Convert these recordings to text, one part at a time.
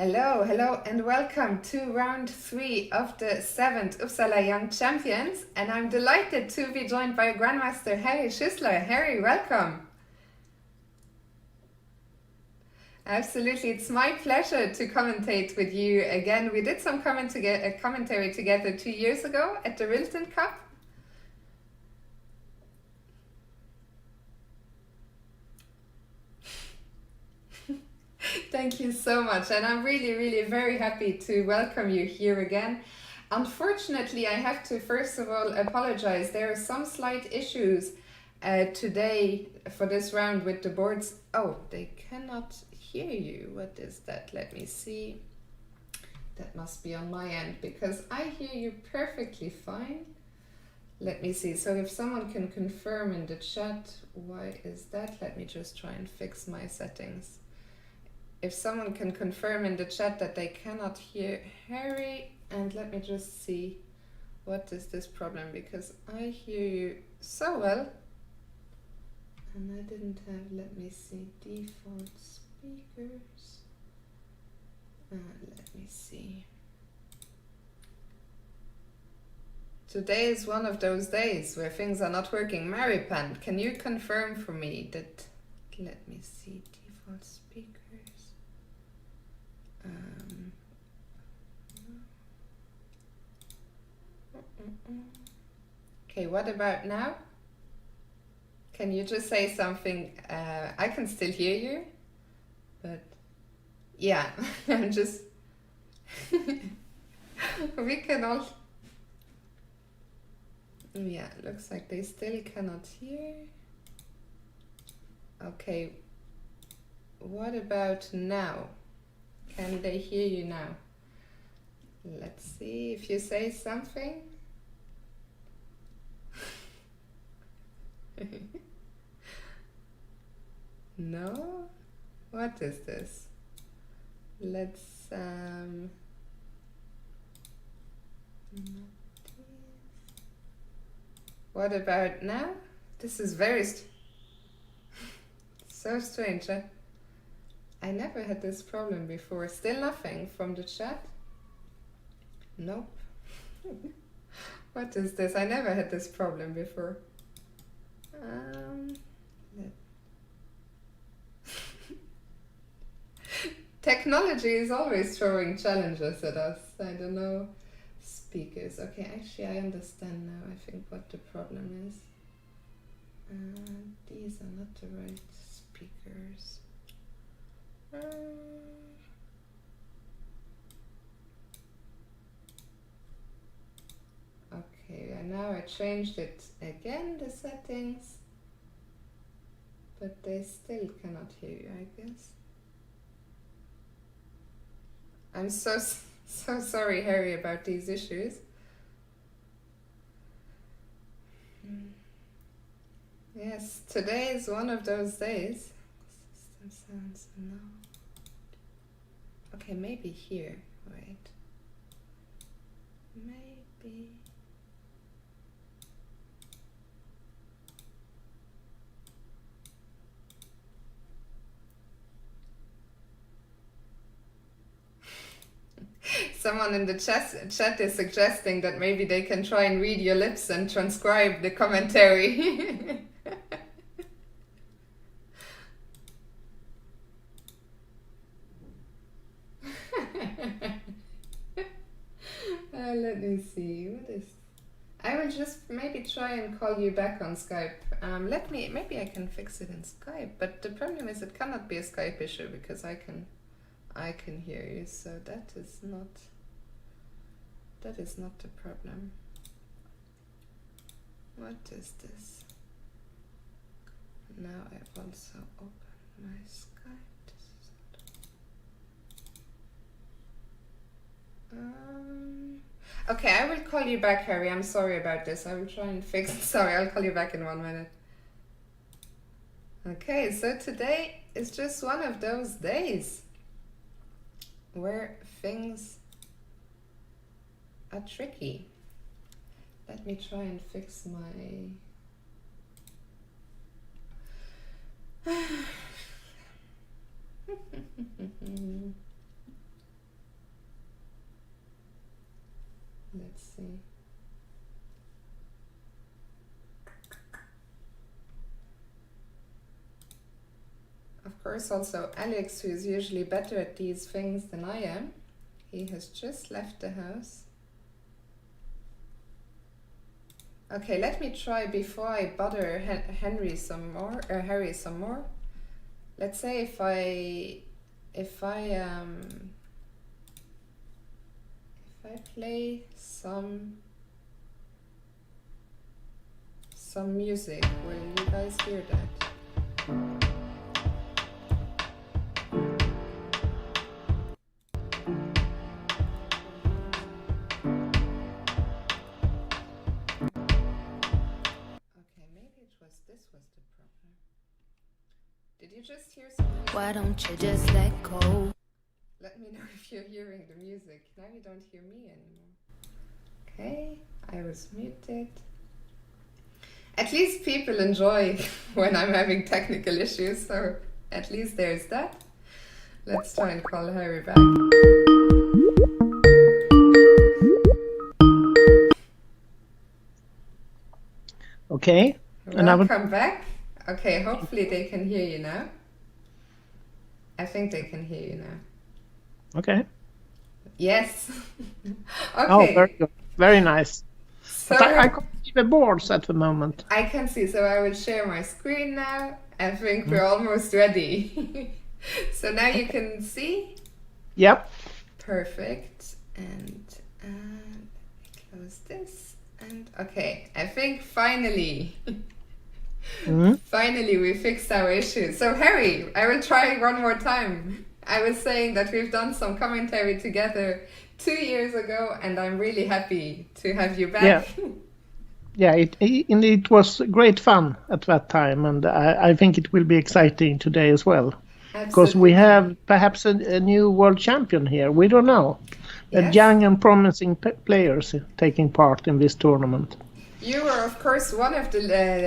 Hello, hello, and welcome to round 3 of the 7th Uppsala Young Champions. And I'm delighted to be joined by Grandmaster Harry Schüssler. Harry, welcome. Absolutely, it's my pleasure to commentate with you again. We did some commentary together 2 years ago at the Wilton Cup. Thank you so much, and I'm really very happy to welcome you here again. Unfortunately, I have to first of all apologize. There are some slight issues today for this round with the boards. Oh, they cannot hear you. What is that? Let me see. That must be on my end because I hear you perfectly fine. Let me see. So if someone can confirm in the chat, why is that? Let me just try and fix my settings. If someone can confirm in the chat that they cannot hear Harry, and let me just see what is this problem, because I hear you so well and I didn't have, let me see, default speakers. Let me see. Today is one of those days where things are not working. Maripan, can you confirm for me that, let me see, default speakers. Okay, what about now? Can you just say something? I can still hear you, but yeah, I'm just, we can all, yeah, looks like they still cannot hear. Okay, what about now? Can they hear you now? Let's see if you say something. No? What is this? Let's what about now? This is very so strange. I never had this problem before. Still nothing from the chat? Nope. What is this? I never had this problem before. Technology is always throwing challenges at us. I don't know. Speakers. Okay, actually I understand now, I think, what the problem is. These are not the right speakers. Okay, and now I changed it again, the settings, but they still cannot hear you, I guess. I'm so sorry, Harry, about these issues. Yes, today is one of those days. System sounds no. Okay, maybe here. Wait. Maybe. Someone in the chat is suggesting that maybe they can try and read your lips and transcribe the commentary. Let me see, what is... I will just maybe try and call you back on Skype. Maybe I can fix it in Skype, but the problem is it cannot be a Skype issue because I can hear you, so that is not the problem. What is this? Now I've also opened my Skype. Okay, I will call you back, Harry. I'm sorry about this. I will try and fix it. Sorry, I'll call you back in 1 minute. Okay, so today is just one of those days where things are tricky. Let me try and fix my... see. Of course, also Alex, who is usually better at these things than I am, he has just left the house. Okay, let me try before I bother Harry some more. Let's say if I play some music, will you guys hear that? This was the problem. Did you just hear something? Why don't you just let go? Let me know if you're hearing the music. Now you don't hear me anymore. Okay, I was muted. At least people enjoy when I'm having technical issues, so at least there's that. Let's try and call Harry back. Okay. Welcome back. Okay, hopefully they can hear you now. I think they can hear you now. Okay. Yes. Okay. Oh, very good. Very nice. So but I can't see the boards at the moment. I can see, so I will share my screen now. I think we're almost ready. So now you can see? Yep. Perfect. And close this. And okay, I think finally... Finally, we fixed our issue. So, Harry, I will try one more time. I was saying that we've done some commentary together 2 years ago, and I'm really happy to have you back. Yeah, it was great fun at that time, and I think it will be exciting today as well. Absolutely. Because we have perhaps a new world champion here. We don't know. Yes. Young and promising players taking part in this tournament. You were, of course, one of the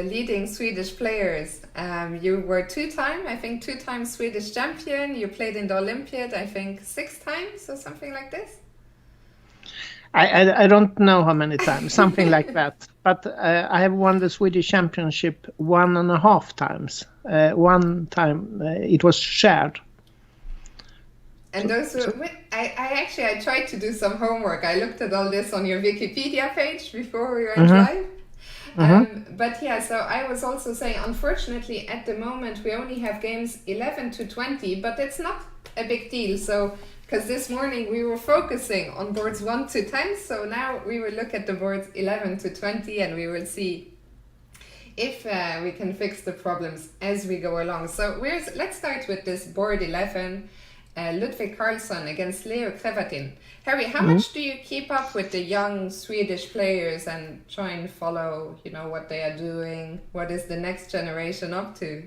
leading Swedish players. You were two-time Swedish champion. You played in the Olympiad, I think, 6 times or something like this. I don't know how many times, something like that. But I have won the Swedish Championship 1.5 times. One time it was shared. And those were, I tried to do some homework. I looked at all this on your Wikipedia page before we went live. But yeah, so I was also saying, unfortunately, at the moment, we only have games 11 to 20, but it's not a big deal. So, because this morning we were focusing on boards 1 to 10, so now we will look at the boards 11 to 20 and we will see if we can fix the problems as we go along. So let's start with this board 11. Ludwig Karlsson against Leo Krevatin. Harry, how much do you keep up with the young Swedish players and try and follow, what they are doing? What is the next generation up to?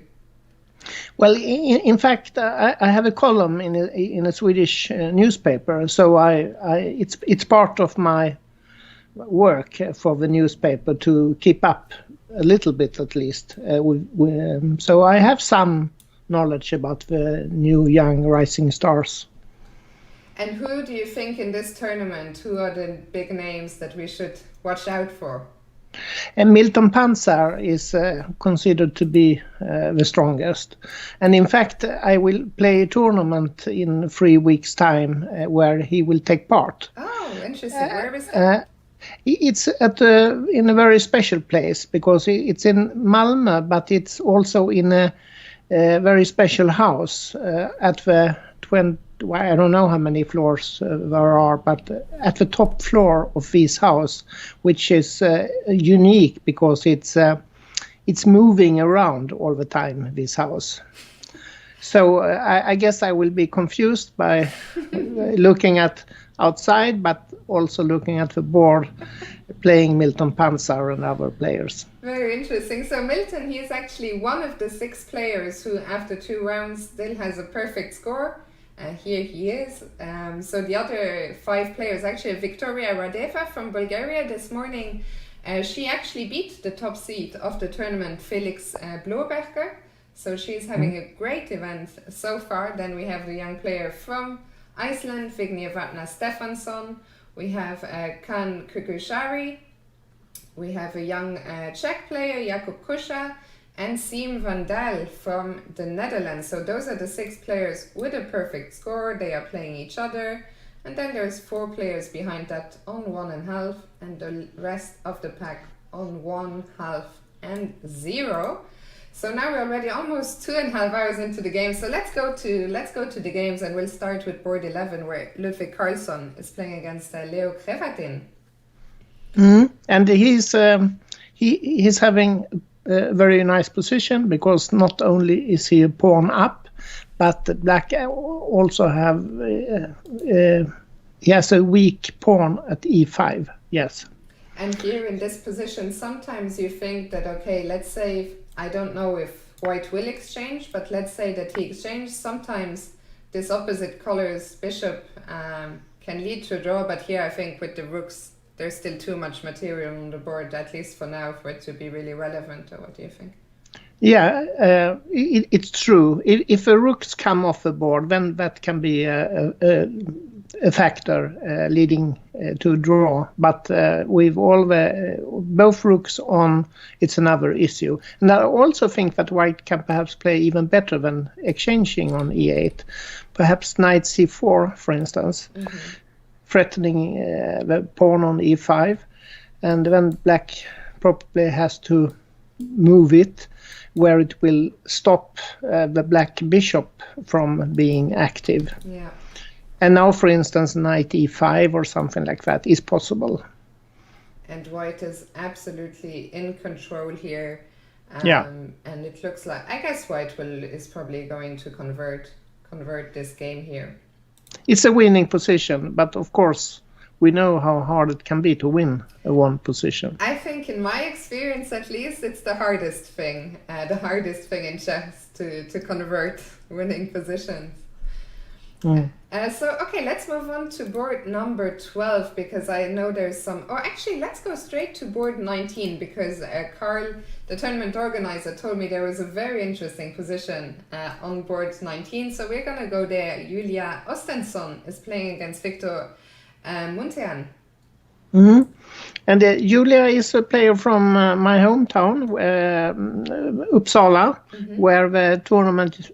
Well, in fact, I have a column in a Swedish newspaper, so it's part of my work for the newspaper to keep up a little bit at least. So I have some knowledge about the new young rising stars. And who do you think in this tournament, who are the big names that we should watch out for? And Milton Panzer is considered to be the strongest. And in fact, I will play a tournament in 3 weeks' time where he will take part. Oh, interesting. Where is that? It's in a very special place because it's in Malmö, but it's also in a very special house at the I don't know how many floors there are, but at the top floor of this house, which is unique because it's moving around all the time, this house. So I guess I will be confused by looking at outside, but also looking at the board, playing Milton Panzer and other players. Very interesting. So Milton, he is actually one of the 6 players who, after 2 rounds, still has a perfect score. Here he is. So the other 5 players, actually Victoria Radeva from Bulgaria this morning, she actually beat the top seed of the tournament, Felix Blåberger. So she's having a great event so far. Then we have the young player from Iceland, Vignir Vatna Stefansson. We have Kan Kukushari. We have a young Czech player, Jakub Kusha, and Siem van Dal from the Netherlands. So those are the 6 players with a perfect score. They are playing each other. And then there's 4 players behind that on 1.5, and the rest of the pack on 1.5 and 0. So now we're already almost 2.5 hours into the game. So let's go to the games, and we'll start with board 11, where Ludwig Karlsson is playing against Leo Krevatin. And he's having a very nice position, because not only is he a pawn up, but black also he has a weak pawn at e5. Yes. And here in this position, sometimes you think that, okay, let's say, I don't know if white will exchange, but let's say that he exchanged. Sometimes this opposite color's bishop can lead to a draw, but here I think with the rooks, there's still too much material on the board, at least for now, for it to be really relevant. Or what do you think? Yeah, it's true. If the rooks come off the board, then that can be a factor leading to a draw. But with both rooks on, it's another issue. And I also think that white can perhaps play even better than exchanging on e8. Perhaps knight c4, for instance. Threatening the pawn on e5, and then black probably has to move it where it will stop the black bishop from being active. Yeah. And now, for instance, knight e5 or something like that is possible. And white is absolutely in control here. And it looks like, I guess white is probably going to convert this game here. It's a winning position, but of course we know how hard it can be to win a one position. I think, in my experience at least, it's the hardest thing in chess to convert winning positions. So, okay, let's move on to board number 12, because I know there's some... Or actually, let's go straight to board 19, because Carl, the tournament organizer, told me there was a very interesting position on board 19. So we're going to go there. Julia Ostensson is playing against Victor Muntean. And Julia is a player from my hometown, Uppsala, where the tournament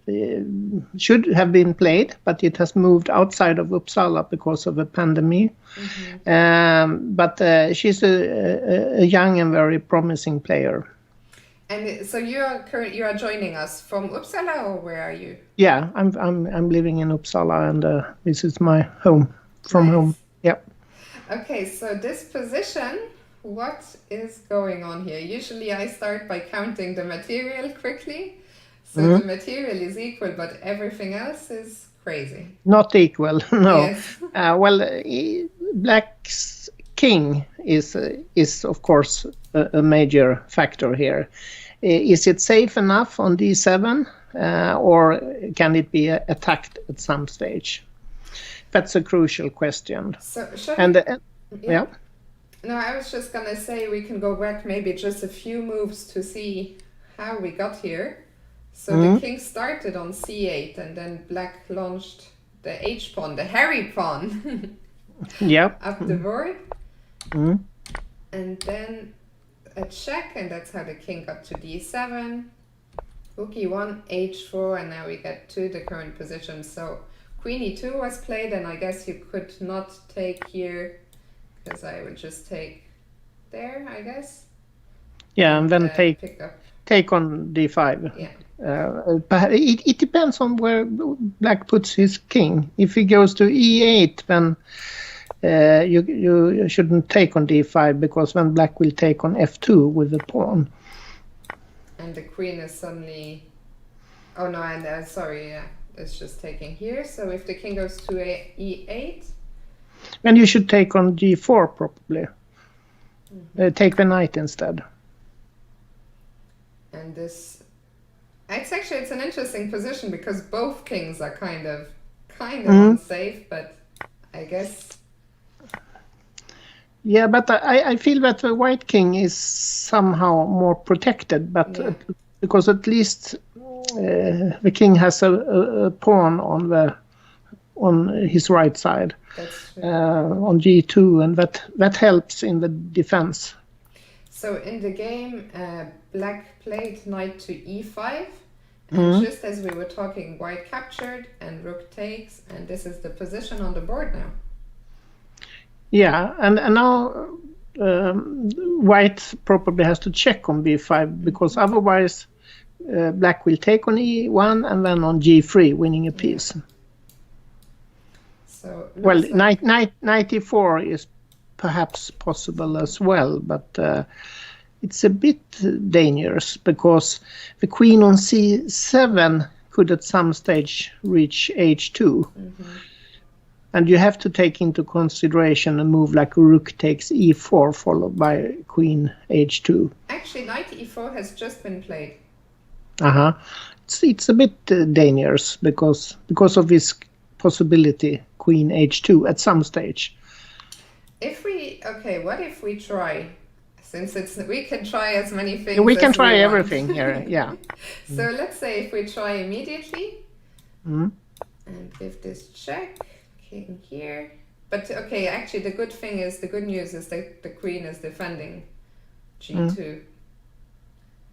should have been played, but it has moved outside of Uppsala because of the pandemic. But she's a young and very promising player. And so you are joining us from Uppsala, or where are you? Yeah, I'm living in Uppsala, and this is my home from home. Yeah. Okay, so this position, what is going on here? Usually I start by counting the material quickly. So the material is equal, but everything else is crazy. Not equal, no. Yes. Black's king is of course a major factor here. Is it safe enough on d7, or can it be attacked at some stage? That's a crucial question. So yeah. No, I was just gonna say we can go back maybe just a few moves to see how we got here. So the king started on c8, and then black launched the h-pawn, the hairy pawn, up the board. And then a check, and that's how the king got to d7. Rook e1, h4, and now we get to the current position. So Queen e2 was played, and I guess you could not take here, because I would just take there, I guess. Yeah, and then take on d5. Yeah. It depends on where black puts his king. If he goes to e8, then you shouldn't take on d5, because then black will take on f2 with the pawn. And the queen is suddenly... Oh no, and sorry, yeah. It's just taking here. So if the king goes to e8, then you should take on g4 probably. Take the knight instead. And this, it's an interesting position, because both kings are kind of unsafe, but I guess. Yeah, but I feel that the white king is somehow more protected, but because at least the king has a pawn on the on his right side. That's true. On g2, and that helps in the defense. So in the game, black played knight to e5, and just as we were talking, white captured and rook takes, and this is the position on the board now. Yeah, and now white probably has to check on b5, because otherwise black will take on e1 and then on g3, winning a piece. So well, like knight e4 is perhaps possible as well, but it's a bit dangerous, because the queen on c7 could at some stage reach h2. And you have to take into consideration a move like rook takes e4 followed by queen h2. Actually, knight e4 has just been played. It's a bit dangerous because of this possibility, queen h2 at some stage. What if we try? Since we can try as many things. We can as try we want. everything here. Yeah. So let's say if we try immediately and give this check. King here, but okay, actually the good news is that the queen is defending g2,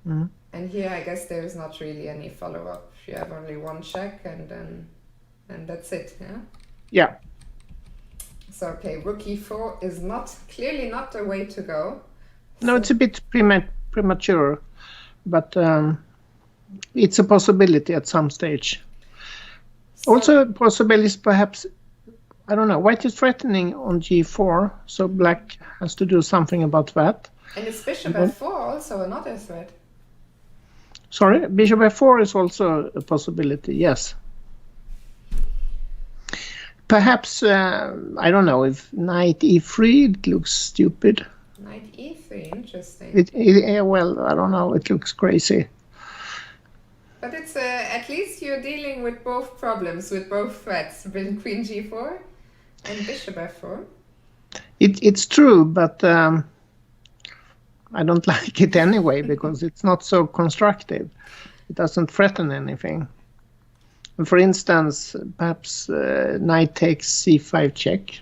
and here I guess there's not really any follow-up. You have only one check, and that's it. Yeah. So okay, rook e4 is clearly not the way to go. No, it's a bit premature, but it's a possibility at some stage. Also, possible is perhaps, I don't know, white is threatening on g4, so black has to do something about that. And it's bishop f4 also another threat. Sorry, bishop f4 is also a possibility, yes. Perhaps, I don't know, if knight e3, it looks stupid. Knight e3, interesting. Well, I don't know, it looks crazy. But it's at least you're dealing with both problems, with both threats, with queen g4 and bishop f4. It's true, but I don't like it anyway, because it's not so constructive. It doesn't threaten anything. For instance, perhaps knight takes c5 check.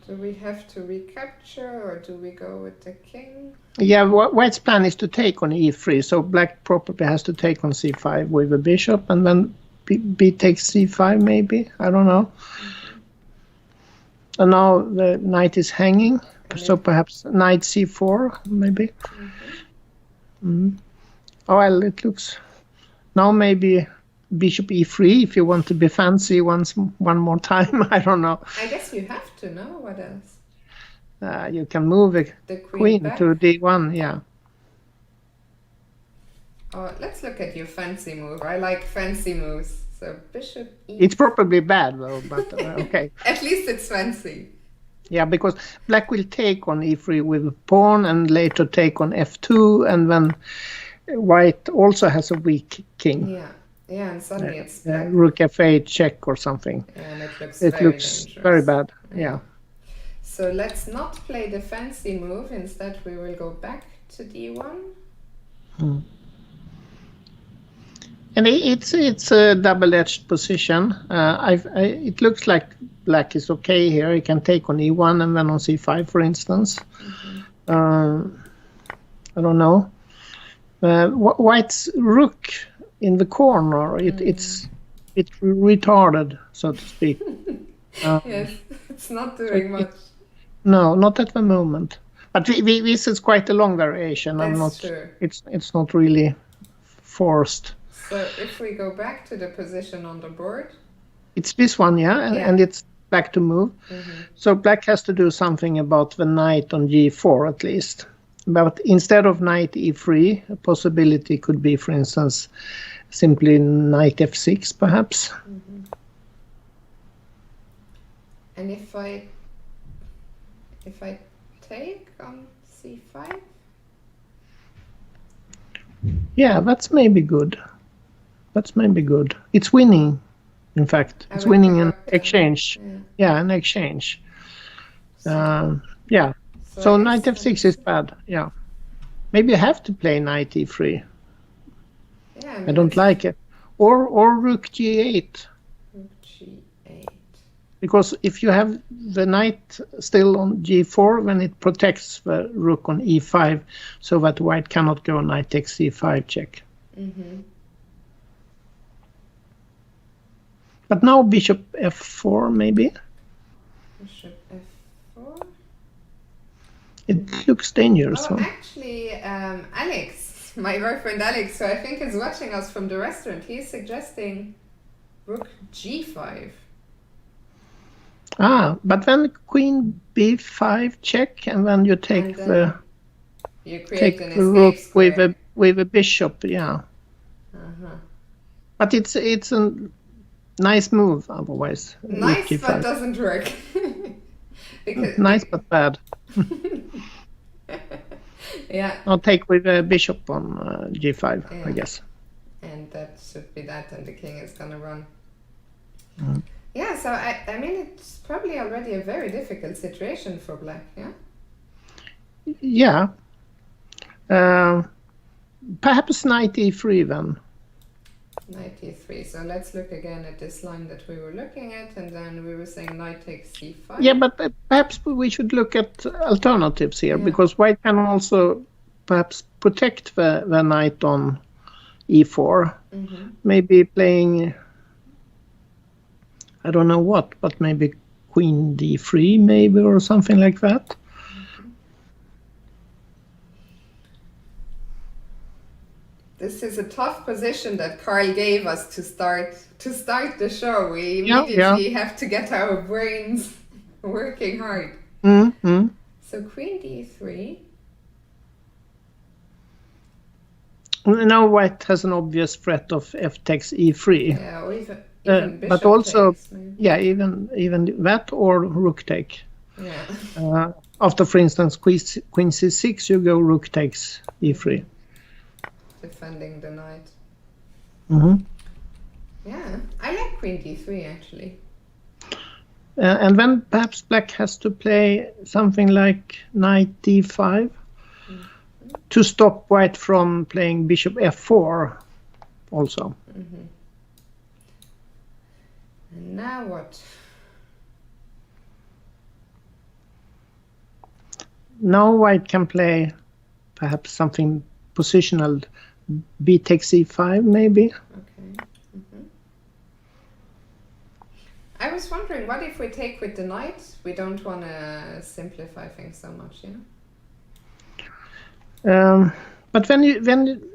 Do we have to recapture, or do we go with the king? Yeah, white's plan is to take on e3, so black probably has to take on c5 with a bishop, and then b takes c5 maybe, I don't know. And now the knight is hanging, so perhaps knight c4 maybe. Oh, well, it looks... Now maybe bishop e3 if you want to be fancy one more time. I don't know. I guess you have to know what else. You can move the queen to d1, yeah. Oh, let's look at your fancy move. I like fancy moves. So bishop e. It's probably bad though, but okay. At least it's fancy. Yeah, because black will take on e3 with a pawn and later take on f2, and then white also has a weak king. Yeah, and suddenly it's black. Rook f8 check or something. Yeah, and it looks very bad. Yeah. So let's not play the fancy move. Instead, we will go back to d1. And it's a double-edged position. It looks like black is okay here. He can take on e1 and then on c5, for instance. I don't know. White's rook in the corner, it's retarded, so to speak. Yes, it's not doing much. No, not at the moment. But this is quite a long variation. That's true. It's not really forced. So if we go back to the position on the board, it's this one, and it's back to move. So black has to do something about the knight on g4 at least. But instead of knight e3, a possibility could be, for instance, simply knight f6, perhaps. And if I take on c5? Yeah, that's maybe good. It's winning, in fact. It's winning an exchange. Yeah, an exchange. Yeah. So knight f6 is bad, yeah. Maybe you have to play knight e3. Yeah, I don't like it. or rook g8. Rook g8. Because if you have the knight still on g4, then it protects the rook on e5, so that white cannot go knight takes c5 check. Mm-hmm. But now bishop f4 maybe. Bishop f4. It looks dangerous. Oh, Huh? actually, Alex, my boyfriend Alex, who I think is watching us from the restaurant, he's suggesting rook g5. But then queen b5 check, and then you take you create an rook escape square. with a bishop, yeah. Uh-huh. But it's a nice move otherwise. Nice, but doesn't work. Because nice but bad. Yeah. I'll take with a bishop on g5, Yeah. I guess. And that should be that, and the king is gonna run. Mm. Yeah, so I mean, it's probably already a very difficult situation for black, yeah? Yeah. Perhaps knight e3 then. Knight e3. So let's look again at this line that we were looking at, and then we were saying knight takes c5. Yeah, but perhaps we should look at alternatives here, Yeah. because white can also perhaps protect the knight on e4. Mm-hmm. Maybe playing, I don't know what, but maybe queen d3 maybe, or something like that. This is a tough position that Carl gave us to start the show. We immediately have to get our brains working hard. Mm-hmm. So queen d3. Now white has an obvious threat of f takes e3. Yeah, or even bishop but also, takes, maybe. yeah, even that or rook take. Yeah. After, for instance, queen c6, you go rook takes e3. Defending the knight. Mm-hmm. Yeah, I like queen d3 actually. And then perhaps black has to play something like knight d5 to stop white from playing bishop f4 also. Mm-hmm. And now what? Now white can play perhaps something positional, b takes e5 maybe. Okay. Mm-hmm. I was wondering, what if we take with the knight? We don't want to simplify things so much, you know? But when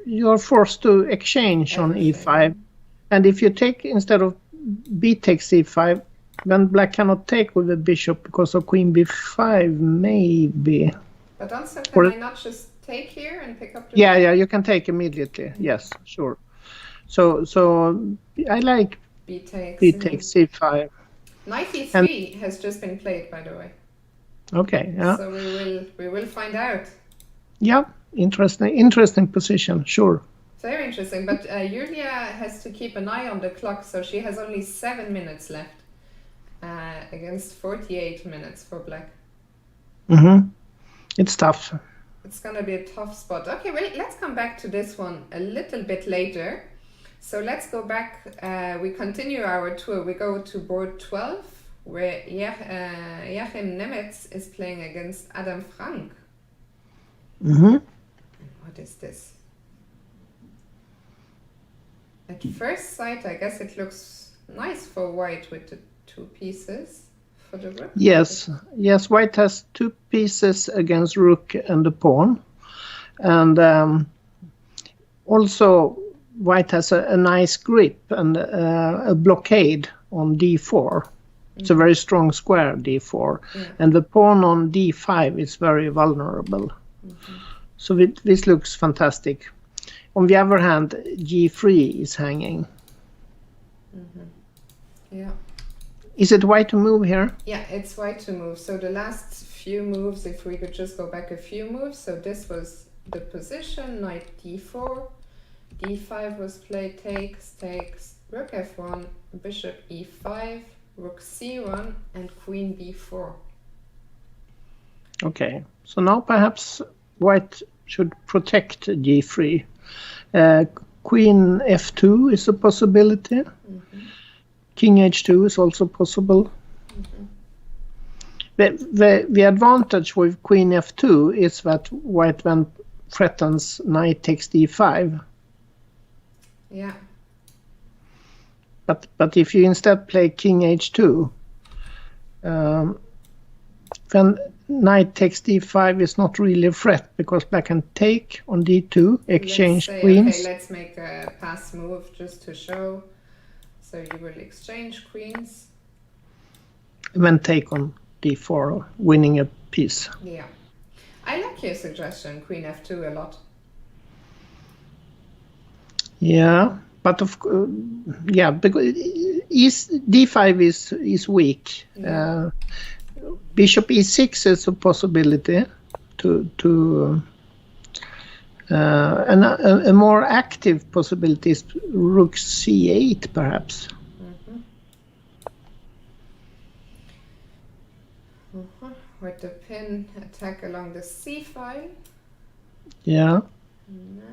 you're forced to exchange on e5, and if you take instead of b takes e5, then black cannot take with the bishop because of queen b5 maybe. But also, can I not just take here and pick up the... Yeah, you can take immediately. Yes, sure. So I like b takes c5. Knight e3 has just been played, by the way. Okay, yeah. So we will find out. Yeah, interesting position, sure. Very interesting, but Julia has to keep an eye on the clock, so she has only 7 minutes left against 48 minutes for black. Mm-hmm. It's tough. It's gonna be a tough spot. Okay, well, let's come back to this one a little bit later. So let's go back, we continue our tour. We go to board 12, where Joachim Nemetz is playing against Adam Frank. Mm-hmm. What is this? At first sight, I guess it looks nice for white with the 2 pieces for the rook. Yes, white has 2 pieces against rook and the pawn. And also white has a nice grip and a blockade on d4. It's a very strong square, d4. Yeah. And the pawn on d5 is very vulnerable. Mm-hmm. So this looks fantastic. On the other hand, g3 is hanging. Mm-hmm. Yeah. Is it white to move here? Yeah, it's white to move. So the last few moves, if we could just go back a few moves. So this was the position, knight d4. d5 was played, takes, rook f1, bishop e5, rook c1, and queen b4. Okay, so now perhaps white should protect g3. queen f2 is a possibility. King h2 is also possible. The advantage with queen f2 is that white then threatens knight takes d5. Yeah. But if you instead play king h2, then knight takes d5 is not really a threat because black can take on d2, exchange queens. Okay, let's make a pass move just to show. So you will exchange queens. And then take on d4, winning a piece. Yeah. I like your suggestion, queen f2, a lot. Yeah, but because d5 is weak. Yeah. Bishop e6 is a possibility to and a more active possibility is rook c8 perhaps. With the pin attack along the c file. Yeah. No.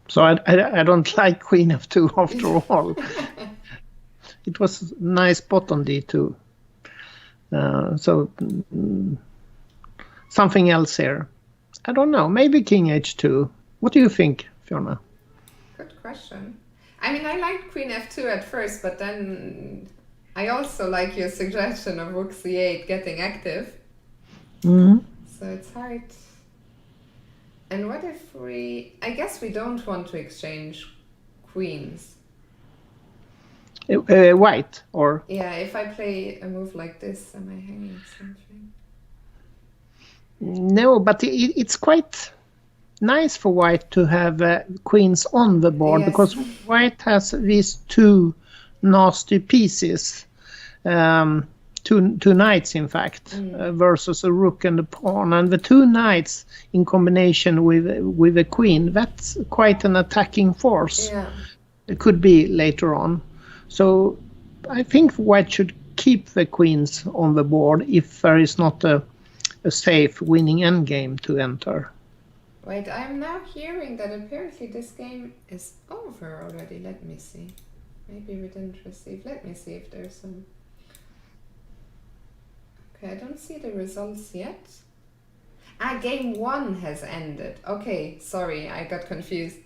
So I don't like queen f2 after all. It was a nice spot on d2. Something else here. I don't know. Maybe king h2. What do you think, Fiona? Good question. I mean, I liked queen f2 at first, but then I also like your suggestion of rook c8 getting active. Mm-hmm. So it's hard. And what if I guess we don't want to exchange queens. White, or? Yeah, if I play a move like this, am I hanging something? No, but it's quite nice for white to have queens on the board, Yes. because white has these two nasty pieces, two knights in fact, versus a rook and a pawn, and the two knights in combination with a queen, that's quite an attacking force. Yeah. It could be later on. So I think white should keep the queens on the board if there is not a safe winning endgame to enter. Wait, I'm now hearing that apparently this game is over already. Let me see. Maybe we didn't receive. Let me see if there's some. Okay, I don't see the results yet. Game 1 has ended. Okay, sorry, I got confused.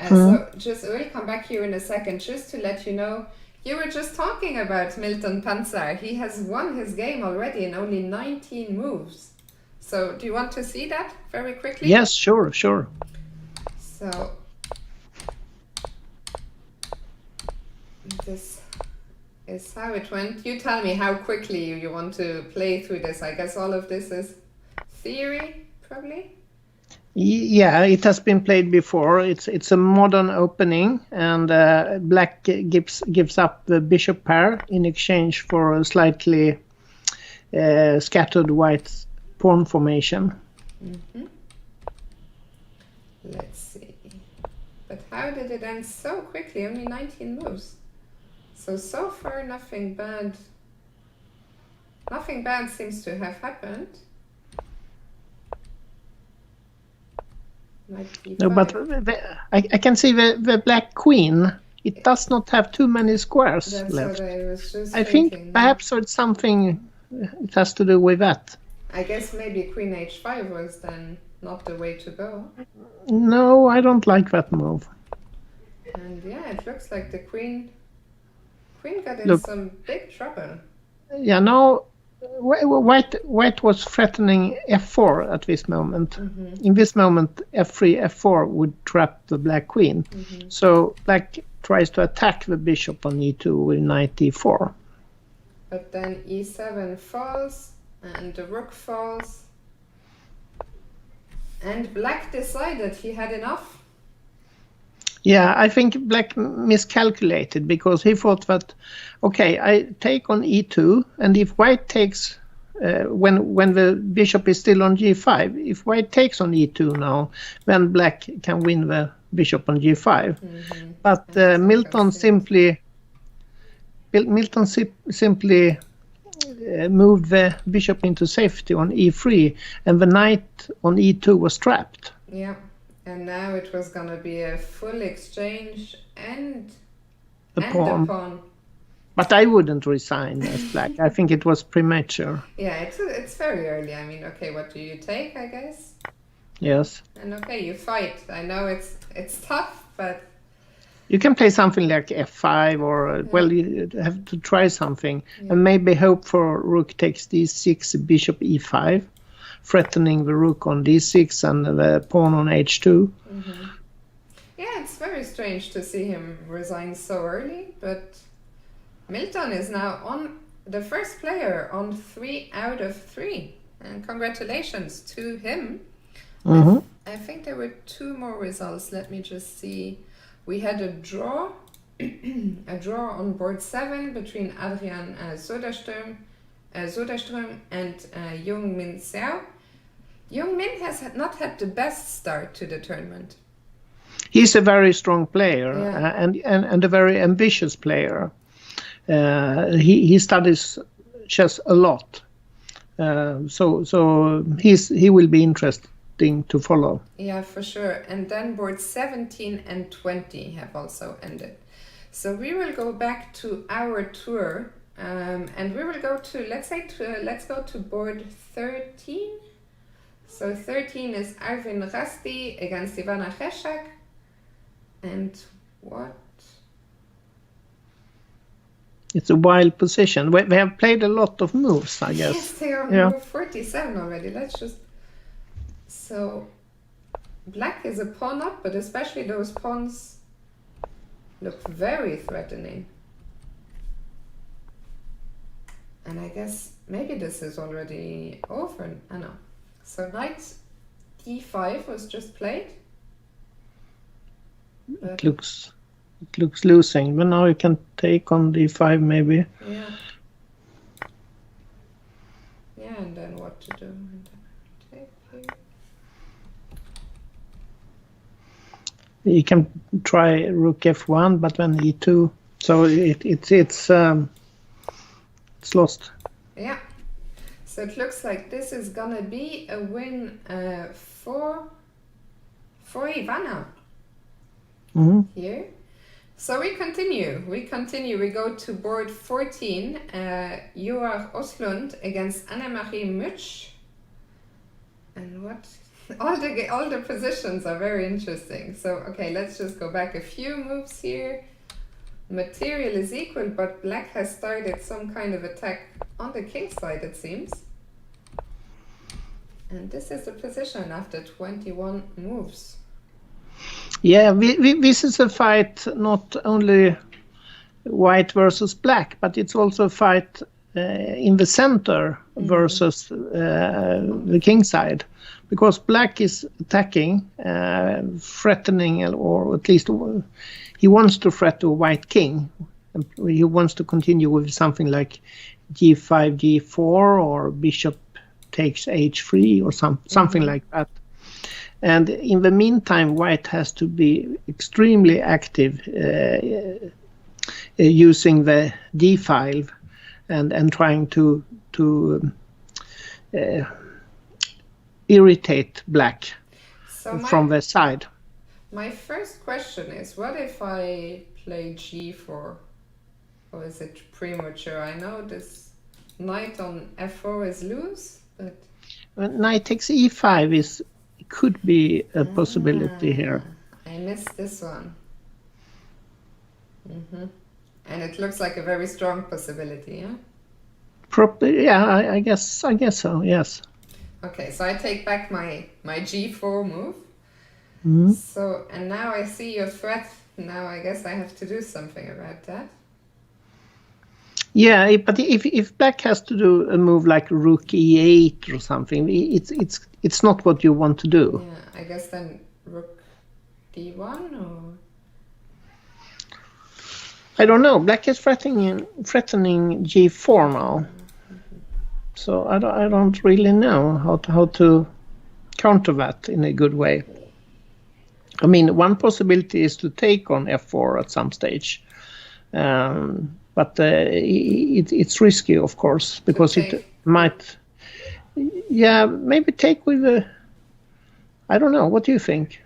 So we'll come back here in a second. Just to let you know, you were just talking about Milton Panzer. He has won his game already in only 19 moves. So do you want to see that very quickly? Yes, sure. So this is how it went. You tell me how quickly you want to play through this. I guess all of this is theory, probably? Yeah, it has been played before. It's a modern opening, and black gives up the bishop pair in exchange for a slightly scattered white pawn formation. Mm-hmm. Let's see. But how did it end so quickly? Only 19 moves. So far nothing bad. Nothing bad seems to have happened. No, but I can see the black queen. It does not have too many squares That's left. what I was just I thinking. think perhaps it's something. It has to do with that. I guess maybe queen h5 was then not the way to go. No, I don't like that move. And yeah, it looks like the queen got in some big trouble. Yeah, no, white was threatening f4 at this moment. Mm-hmm. In this moment, f3, f4 would trap the black queen. Mm-hmm. So black tries to attack the bishop on e2 with knight e4. But then e7 falls, and the rook falls. And black decided he had enough. Yeah, I think black miscalculated, because he thought that, okay, I take on e2, and if white takes, when the bishop is still on g5, if white takes on e2 now, then black can win the bishop on g5. Mm-hmm. But Milton simply moved the bishop into safety on e3, and the knight on e2 was trapped. Yeah, and now it was gonna be a full exchange and A a pawn. pawn. But I wouldn't resign as black. I think it was premature. Yeah, it's very early. I mean, okay, what do you take? I guess. Yes. And okay, you fight. I know it's tough, but You can play something like f5 or, well, you have to try something. And maybe hope for rook takes d6, bishop e5, threatening the rook on d6 and the pawn on h2. yeah, it's very strange to see him resign so early. But Milton is now on the first player on 3 out of 3. And congratulations to him. I think there were 2 more results. Let me just see. We had a draw, on board 7 between Adrian Soderström and Jung Min Xiao. Jung Min has not had the best start to the tournament. He's a very strong player Yeah. and a very ambitious player. He studies chess a lot. So he will be interesting to follow. Yeah, for sure. And then boards 17 and 20 have also ended. So we will go back to our tour, and we will go to let's go to board 13. So 13 is Arvin Rasti against Ivana Heshak. And what? It's a wild position. We have played a lot of moves, I guess. Yes, they are on Yeah. move 47 already. Let's just... So, black is a pawn up, but especially those pawns look very threatening. And I guess maybe this is already over. I know. So knight d5 was just played. It looks losing, but now you can take on d5 maybe. Yeah. Yeah, and then what to do? And then take here. You can try rook f1, but then e2. So it's lost. Yeah. So it looks like this is gonna be a win for Ivana here. So we continue. We go to board 14. Joar Oslund against Annemarie Mutsch. And what? All the positions are very interesting. So okay, let's just go back a few moves here. Material is equal, but black has started some kind of attack on the king side, it seems. And this is the position after 21 moves. Yeah, this is a fight not only white versus black, but it's also a fight in the center versus the king side. Because black is attacking, threatening, or at least he wants to threat a white king. He wants to continue with something like g5, g4, or bishop takes h3, or something like that. And in the meantime, white has to be extremely active using the d file and trying to irritate black from the side. My first question is, what if I play g4? Or is it premature? I know this knight on f4 is loose, but... Knight takes e5 could be a possibility here. I missed this one. And it looks like a very strong possibility, yeah? Yeah, I guess so, yes. Okay, so I take back my g4 move. So, and now I see your threat. Now I guess I have to do something about that. Yeah, but if black has to do a move like rook e8 or something, it's not what you want to do. Yeah, I guess then rook d1 or... I don't know. Black is threatening g4 now. So I don't really know how to counter that in a good way. I mean, one possibility is to take on f4 at some stage. But but it's risky, of course, because it might. Yeah, maybe take with a. I don't know. What do you think?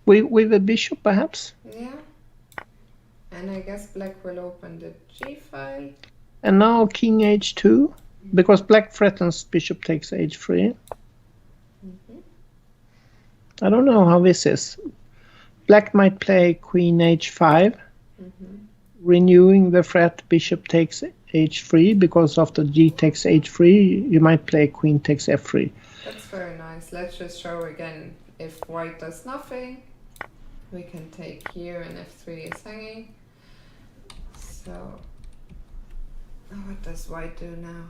With a bishop, perhaps. Yeah. And I guess black will open the G file. And now king h2, because black threatens bishop takes h3. I don't know how this is. Black might play queen h5, renewing the threat bishop takes h3, because after g takes h3, you might play queen takes f3. That's very nice. Let's just show again. If white does nothing, we can take here and f3 is hanging. So, what does white do now?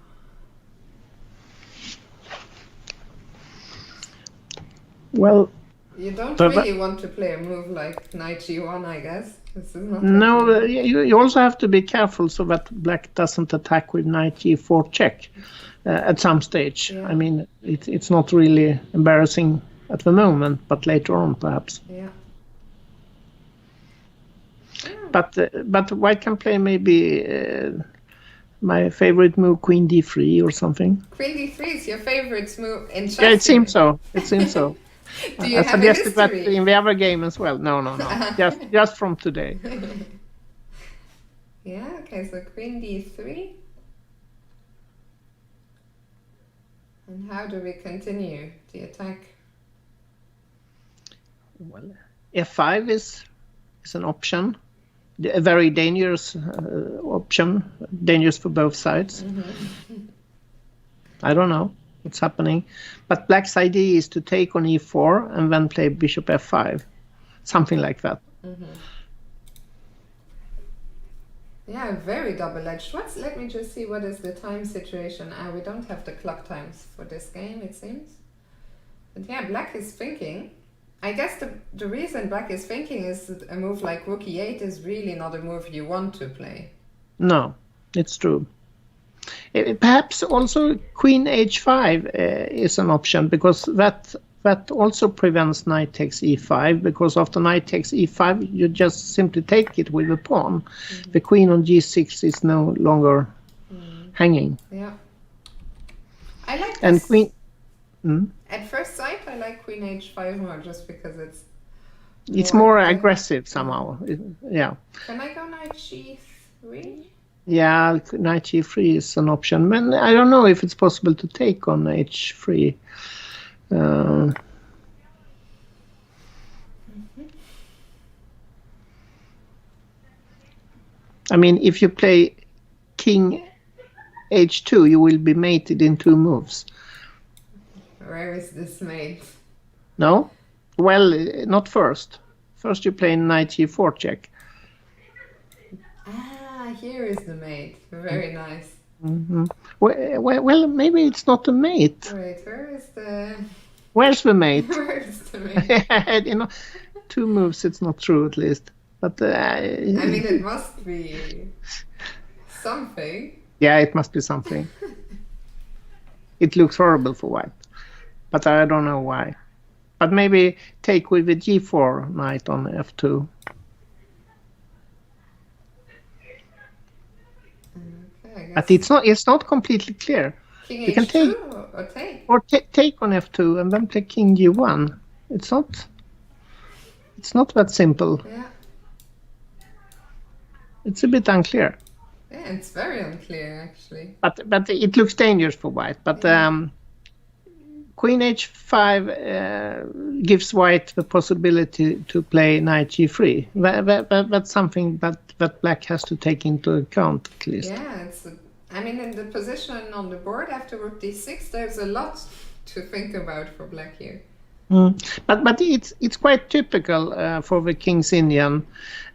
Well, you don't really want to play a move like knight g1, I guess. This is not no, you also have to be careful so that black doesn't attack with knight g4 check at some stage. Yeah. I mean, it's not really embarrassing at the moment, but later on perhaps. Yeah. But white can play maybe my favorite move, queen d3 or something. Queen d3 is your favorite move in chess? Yeah, it seems so. It seems so. Do you I have suggested a that history? in the other game as well. No. just from today. Yeah, okay, so queen d3. And how do we continue the attack? Well, f5 is an option. A very dangerous option. Dangerous for both sides. I don't know what's happening. But black's idea is to take on e4 and then play bishop f5. Something like that. Yeah, very double-edged. Let me just see what is the time situation. We don't have the clock times for this game, it seems. But yeah, black is thinking. I guess the reason black is thinking is that a move like rook e8 is really not a move you want to play. No, it's true. Perhaps also queen h5 is an option, because that also prevents knight takes e5, because after knight takes e5 you just simply take it with a pawn. The queen on g6 is no longer hanging. Yeah. I like this. And queen... At first sight, I like queen h5 more, just because it's more aggressive somehow. Yeah. Can I go knight g3? Yeah, knight g3 is an option. But I don't know if it's possible to take on h3. I mean, if you play king h2, you will be mated in 2 moves. Where is this mate? No? Well, not first. First you play knight g4 check. Here is the mate. Very nice. Well, maybe it's not a mate. Wait, Where's the mate? Where's the mate? 2 moves, it's not true at least. But I mean, it must be something. Yeah, it must be something. It looks horrible for white, but I don't know why. But maybe take with the g4 knight on f2. Okay, but it's not completely clear. King you can h2 take or take? Take on f2 and then play king g1. It's not that simple. Yeah. It's a bit unclear. Yeah, it's very unclear actually. But it looks dangerous for white. But queen h5 gives white the possibility to play knight g3. That's something that black has to take into account at least. Yeah, I mean, in the position on the board after rook d6, there's a lot to think about for black here. But it's quite typical for the King's Indian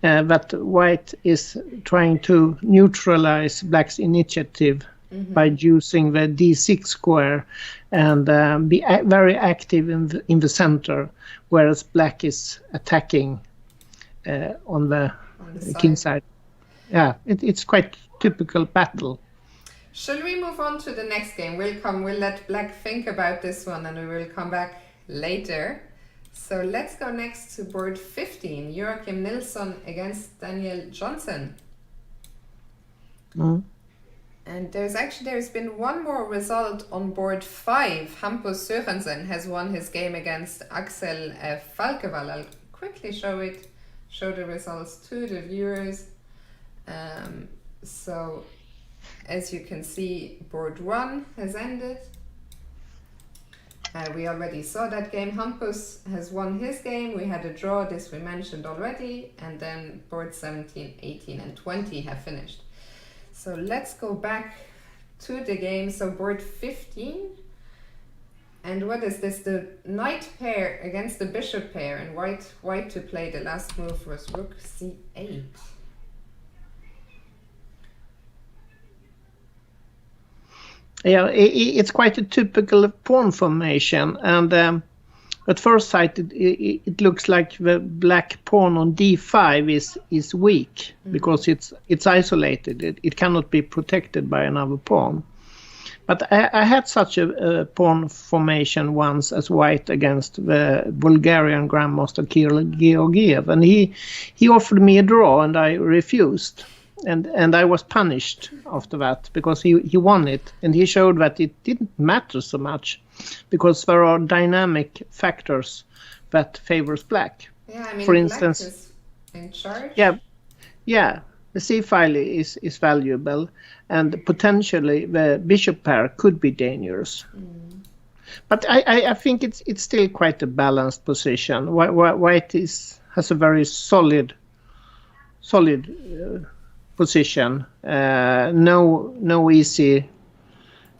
that white is trying to neutralize black's initiative by using the d6 square and be very active in the center, whereas black is attacking on the king's side. Yeah, it's quite typical battle. Shall we move on to the next game? We'll let black think about this one and we will come back later. So let's go next to board 50. 15, Joachim Nilsson against Daniel Johnson. Mm. And there's been one more result on board 5. Hampus Sørensen has won his game against Axel Falkevall. I'll quickly show the results to the viewers. So as you can see, board 1 has ended. We already saw that game. Hampus has won his game. We had a draw, this we mentioned already. And then board 17, 18 and 20 have finished. So let's go back to the game. So board 15. And what is this? The knight pair against the bishop pair. And white to play. The last move was rook c8. Yeah, it's quite a typical pawn formation, and at first sight it looks like the black pawn on d5 is weak, because it's isolated. It cannot be protected by another pawn. But I had such a pawn formation once as white against the Bulgarian Grandmaster Kirill Georgiev, and he offered me a draw and I refused. And I was punished after that, because he won it, and he showed that it didn't matter so much, because there are dynamic factors that favors black. Yeah, I mean, for black instance, is in charge. Yeah, the c file is valuable, and potentially the bishop pair could be dangerous. But I think it's still quite a balanced position. White has a very solid position. No easy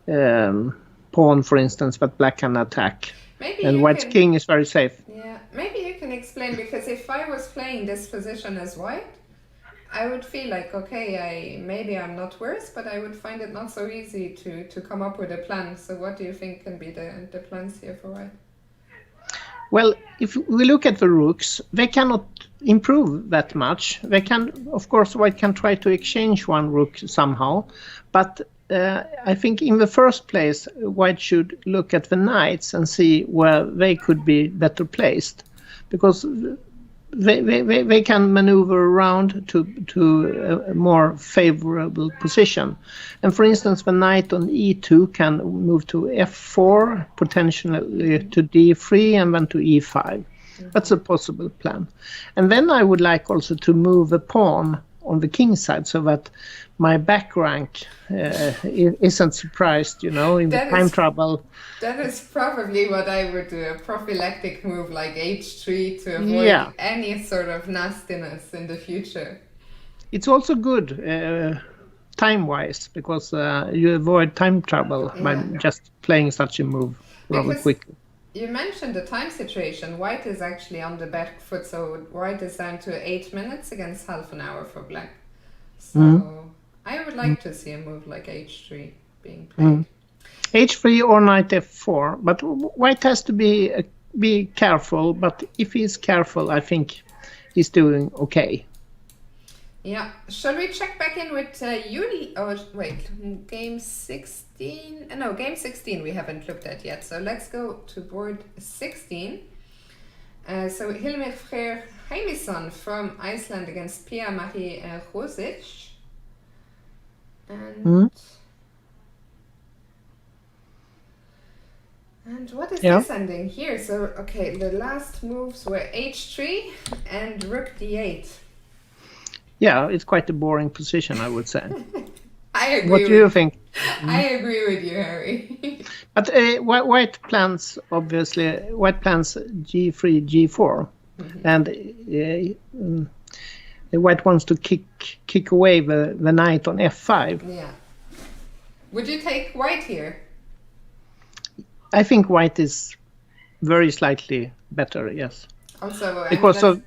pawn, for instance, that black can attack. And white's king is very safe. Yeah, maybe you can explain, because if I was playing this position as white, I would feel like, okay, maybe I'm not worse, but I would find it not so easy to come up with a plan. So what do you think can be the plans here for white? Well, if we look at the rooks, they cannot improve that much. They can, of course, white can try to exchange one rook somehow, but I think in the first place, white should look at the knights and see where they could be better placed, because they can maneuver around to a more favorable position. And for instance, the knight on e2 can move to f4, potentially to d3, and then to e5. That's a possible plan. And then I would like also to move a pawn on the king side, so that my back rank isn't surprised, in the time trouble. That is probably what I would do, a prophylactic move like h3 to avoid any sort of nastiness in the future. It's also good time-wise, because you avoid time trouble by just playing such a move rather quickly. You mentioned the time situation. White is actually on the back foot, so white is down to 8 minutes against half an hour for black. So I would like to see a move like h3 being played. h3 or knight f4, but white has to be careful. But if he's careful, I think he's doing okay. Yeah. Shall we check back in with Yuli? Oh, wait. Game 16? No, game 16 we haven't looked at yet. So let's go to board 16. So Hilmir Freyr Heimisson from Iceland against Pia-Marie Rosic. And what is this ending here? So, okay, the last moves were h3 and rook d8. Yeah, it's quite a boring position, I would say. I agree. What do you think? I agree with you, Harry. But white plans g3, g4, and white wants to kick away the knight on f5. Yeah. Would you take white here? I think white is very slightly better, yes. Also, because the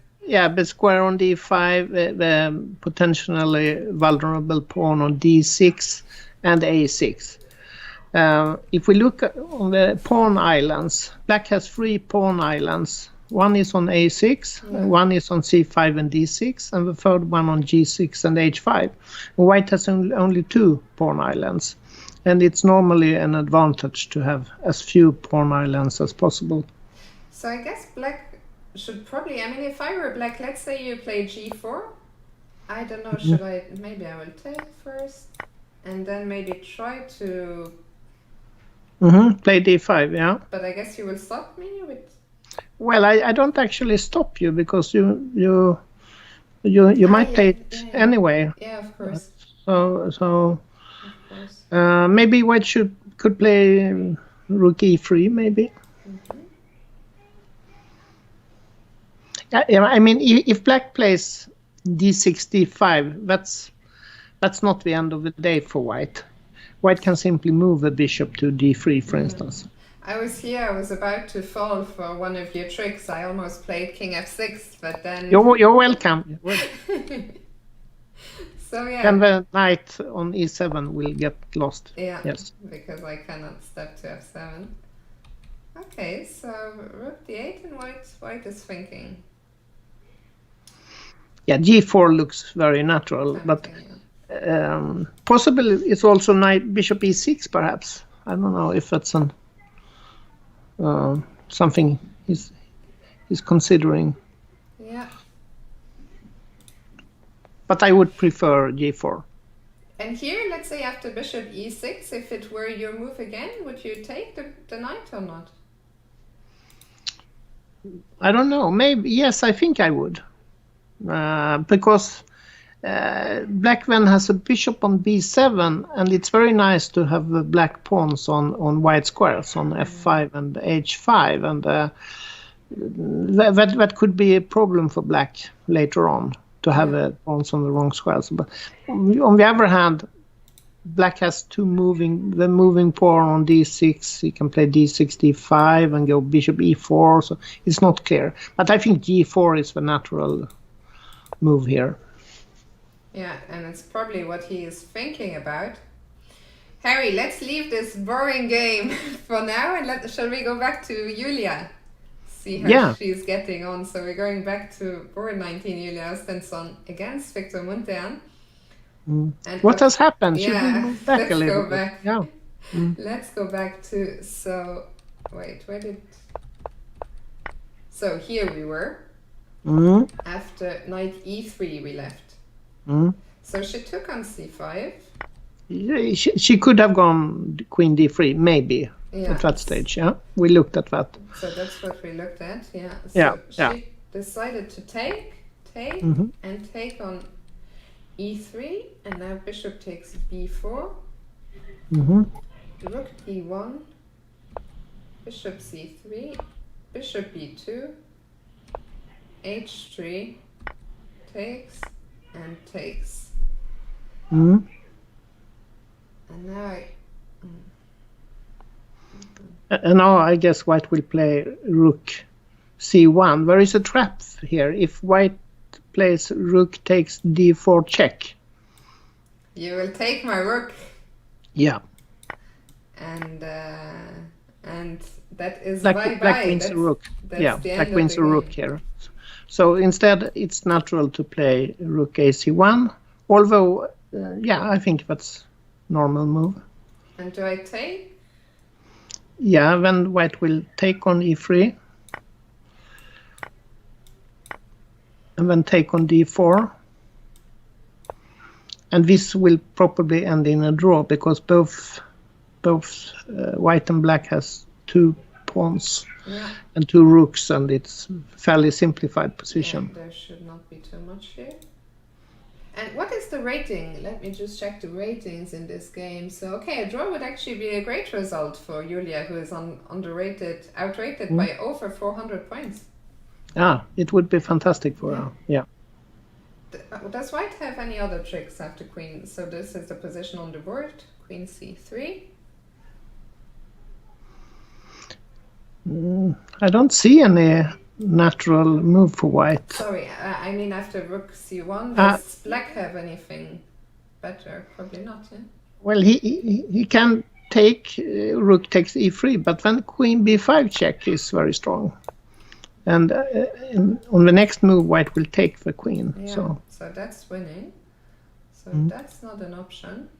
square on d5, the potentially vulnerable pawn on d6 and a6. If we look on the pawn islands, black has 3 pawn islands. One is on a6, one is on c5 and d6, and the third one on g6 and h5. White has only 2 pawn islands, and it's normally an advantage to have as few pawn islands as possible. So I guess black should probably, I mean, if I were black, let's say you play g4. I don't know, should I, maybe I will take first and then maybe try to... Play d5, yeah. But I guess you will stop me with... Well, I don't actually stop you because you might play it anyway. Yeah, of course. So Of course. maybe white could play rook e3, maybe. Yeah, I mean, if black plays d6, d5, that's not the end of the day for white. White can simply move a bishop to d3, for instance. I was about to fall for one of your tricks. I almost played king f6, but then... You're welcome. So yeah. And the knight on e7 will get lost. Yeah, yes. Because I cannot step to f7. Okay, so rook d8 and white is thinking. Yeah, g4 looks very natural, but possibly it's also knight bishop e6, perhaps. I don't know if that's something he's considering. Yeah. But I would prefer g4. And here, let's say after bishop e6, if it were your move again, would you take the knight or not? I don't know. Maybe, yes, I think I would. Because black then has a bishop on b7, and it's very nice to have the black pawns on white squares on f5 and h5, and that could be a problem for black later on, to have pawns on the wrong squares. But on the other hand, black has the moving pawn on d6. He can play d6, d5, and go bishop e4. So it's not clear. But I think g4 is the natural move here. Yeah, and it's probably what he is thinking about. Harry, let's leave this boring game for now, and shall we go back to Julia? See how she's getting on. So we're going back to board 19, Julia Östensson against Victor Muntean. And what has happened? Should we go back a little bit? Back. Yeah. Let's go back to, so, wait, so here we were. After knight e3 we left. So she took on c5. She could have gone queen d3, maybe, at that stage. Yeah, we looked at that. So that's what we looked at. Yeah. So she decided to take, and take on e3, and now bishop takes b4. Rook d1, bishop c3, bishop b2, h3, takes and takes. And now now I guess white will play rook c1. There is a trap here. If white plays rook takes d4 check. You will take my rook. Yeah. And that is black wins a rook. That's black wins a rook here. So instead, it's natural to play rook ac1. Although, I think that's normal move. And do I take? Yeah, then white will take on e3. And then take on d4. And this will probably end in a draw, because both white and black has two pawns and two rooks, and it's fairly simplified position. Yeah, there should not be too much here. And what is the rating? Let me just check the ratings in this game. So, okay, a draw would actually be a great result for Julia, who is outrated by over 400 points. Ah, it would be fantastic for her. Yeah. Does white have any other tricks after queen? So this is the position on the board. Queen c3. I don't see any natural move for white. Sorry, I mean after rook c1. Does black have anything better? Probably not, yeah? Well, he can take rook takes e3, but then queen b5 check is very strong. And on the next move, white will take the queen. Yeah, so that's winning. So that's not an option.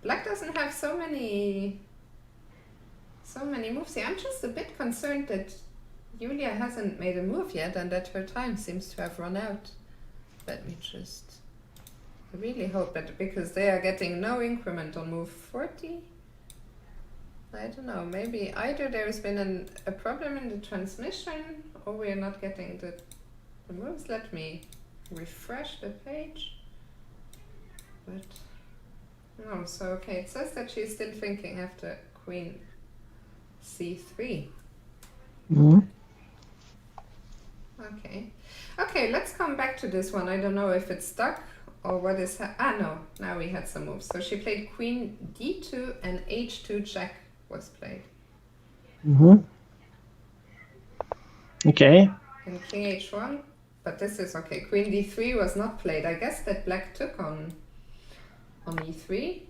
Black doesn't have so many moves here. I'm just a bit concerned that Julia hasn't made a move yet and that her time seems to have run out. Let me just... I really hope that, because they are getting no increment on move 40. I don't know, maybe either there's been a problem in the transmission or we are not getting the moves. Let me refresh the page. But no, so okay, it says that she's still thinking after queen c3. Okay. Okay, let's come back to this one. I don't know if it's stuck or what is... no, now we had some moves. So she played queen d2 and h2 check was played. Okay. And king h1, but this is okay. Queen d3 was not played. I guess that black took on e3.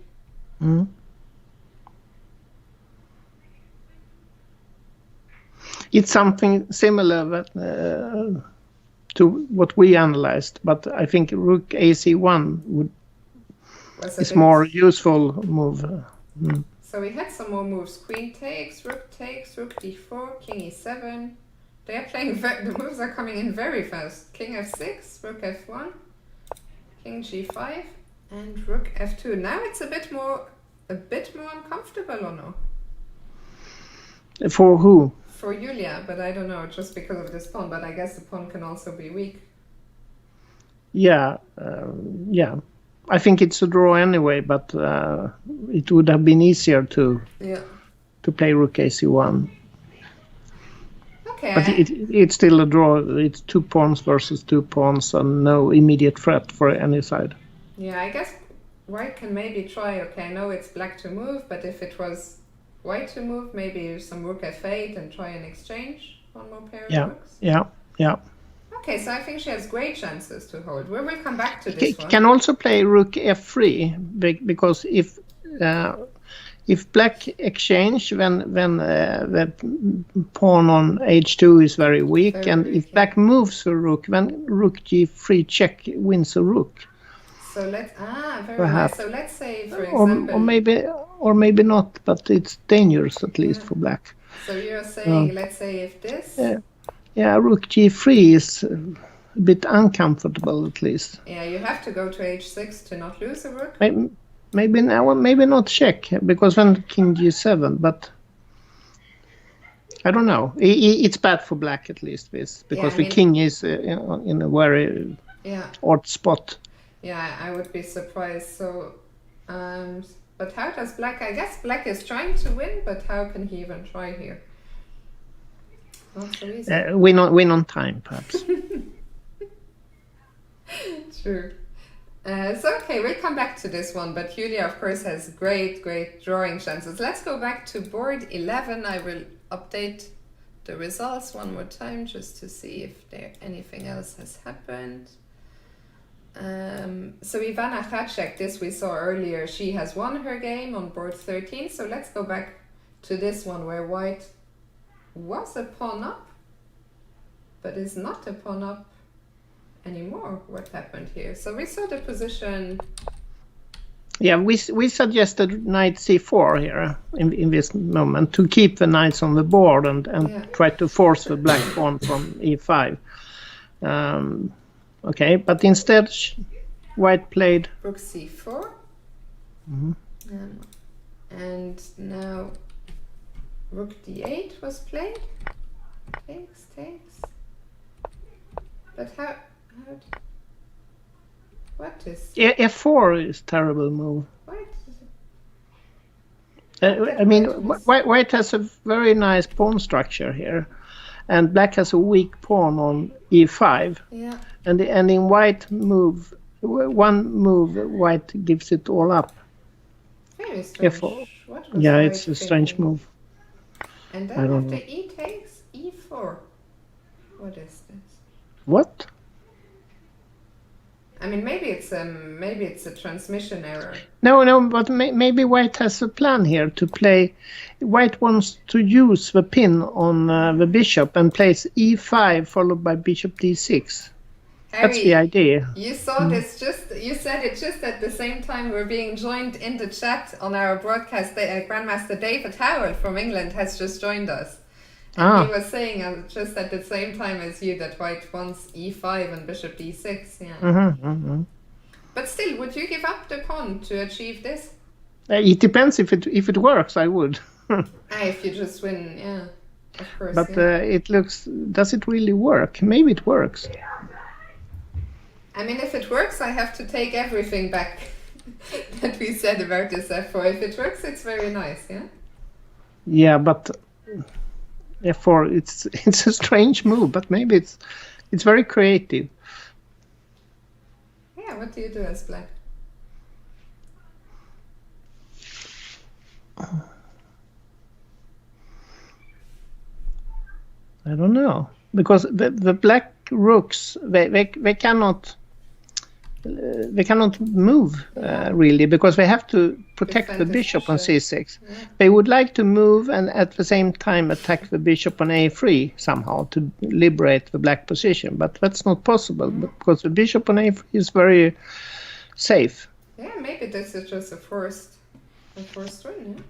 It's something similar to what we analyzed, but I think rook ac1 is more useful move. So we had some more moves. Queen takes, rook d4, king e7. They are playing, the moves are coming in very fast. King f6, rook f1, king g5, and rook f2. Now it's a bit more uncomfortable, or no? For who? For Julia, but I don't know, just because of this pawn, but I guess the pawn can also be weak. Yeah. I think it's a draw anyway, but it would have been easier to play rook ac1. Okay. But it's still a draw. It's 2 pawns versus 2 pawns and no immediate threat for any side. Yeah, I guess white can maybe try, okay, I know it's black to move, but if it was white to move, maybe some rook f8 and try an exchange, one more pair of rooks. Yeah. Okay, so I think she has great chances to hold. We will come back to this one. Can also play rook f3 because if black exchange, then the pawn on h2 is very weak, if black moves a rook, then rook g3 check wins a rook. So let's nice. So let's say, for example, or maybe not, but it's dangerous at least for black. So you're saying, let's say if this. Rook g3 is a bit uncomfortable at least. Yeah, you have to go to h6 to not lose a rook. Maybe not check, because then king g7, but I don't know. It's bad for black at least, because the king is in a very odd spot. Yeah, I would be surprised. So, but how does black? I guess black is trying to win, but how can he even try here? Not so easy. Win on time, perhaps. True. So okay, we'll come back to this one, but Julia, of course, has great drawing chances. Let's go back to board 11. I will update the results one more time just to see if anything else has happened. So Ivana Hacek, this we saw earlier, she has won her game on board 13. So let's go back to this one where white was a pawn up, but is not a pawn up anymore. What happened here? So we saw the position. Yeah, we suggested knight c4 here in this moment to keep the knights on the board and try to force the black pawn from e5. Okay, but instead white played rook c4. And now rook d8 was played. Takes. But how what is... f4 is terrible move. What? I mean, white has a very nice pawn structure here, and black has a weak pawn on e5. Yeah. And in one move, white gives it all up. Very strange. F4. What was it's a strange move. And then after e takes, e4. What is this? What? I mean, maybe it's a transmission error. No, but maybe white has a plan here to play. White wants to use the pin on the bishop and plays e5 followed by bishop d6. Harry, that's the idea. You saw this you said it just at the same time we're being joined in the chat on our broadcast. Grandmaster David Howell from England has just joined us. And he was saying just at the same time as you that white wants e5 and bishop d6. Yeah. But still, would you give up the pawn to achieve this? It depends if it works. I would. If you just win, yeah, of course. But it looks. Does it really work? Maybe it works. I mean, if it works, I have to take everything back that we said about this f4. If it works, it's very nice, yeah. Yeah, but f4, it's a strange move, but maybe it's very creative. Yeah, what do you do as black? I don't know, because the black rooks they cannot move really, because they have to protect the bishop on c6. Yeah. They would like to move and at the same time attack the bishop on a3 somehow to liberate the black position, but that's not possible because the bishop on a3 is very safe. Yeah, maybe this is just a forced win.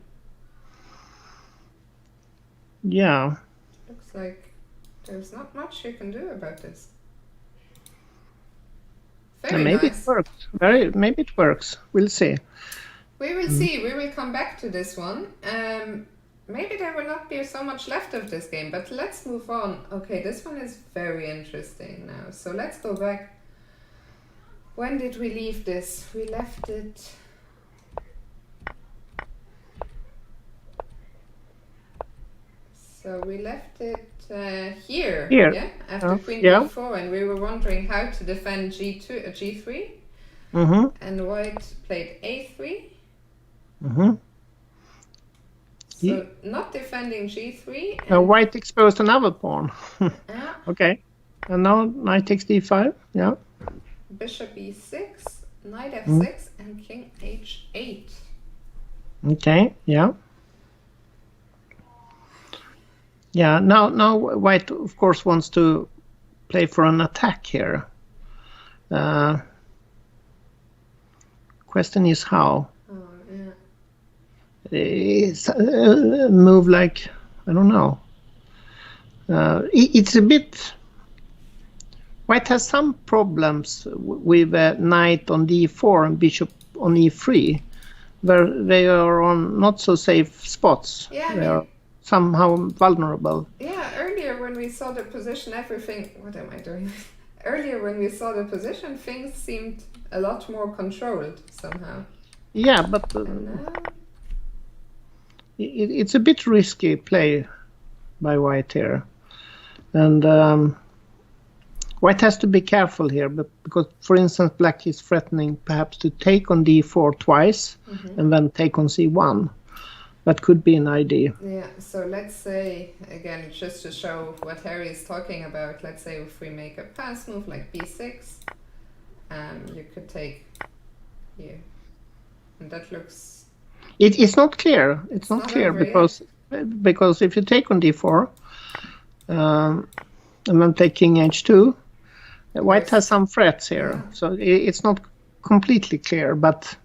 Yeah. Looks like there's not much you can do about this. Maybe nice. It works. Maybe it works. We'll see. We will see. We will come back to this one. Maybe there will not be so much left of this game, but let's move on. Okay, this one is very interesting now. So let's go back. When did we leave this? We left it. So we left it here. Yeah, after queen b4, and we were wondering how to defend g3. And white played a3. So not defending g3. And white exposed another pawn. Okay, and now knight takes d5. Yeah. Bishop e6, knight f6, and king h8. Okay. Yeah. Yeah, now white, of course, wants to play for an attack here. Question is how. It's a move like, I don't know. It's a bit... White has some problems with knight on d4 and bishop on e3, where they are on not so safe spots. Yeah, they are somehow vulnerable. Yeah, earlier when we saw the position, what am I doing? Earlier when we saw the position, things seemed a lot more controlled somehow. Yeah, but it's a bit risky play by white here. And white has to be careful here, but because, for instance, black is threatening perhaps to take on d4 twice and then take on c1. That could be an idea. Yeah, so let's say, again, just to show what Harry is talking about, let's say if we make a pass move like b6, you could take here. And that looks... It's not clear. It's not clear because if you take on d4, and then take king h2, white has some threats here. Yeah. So it's not completely clear, but...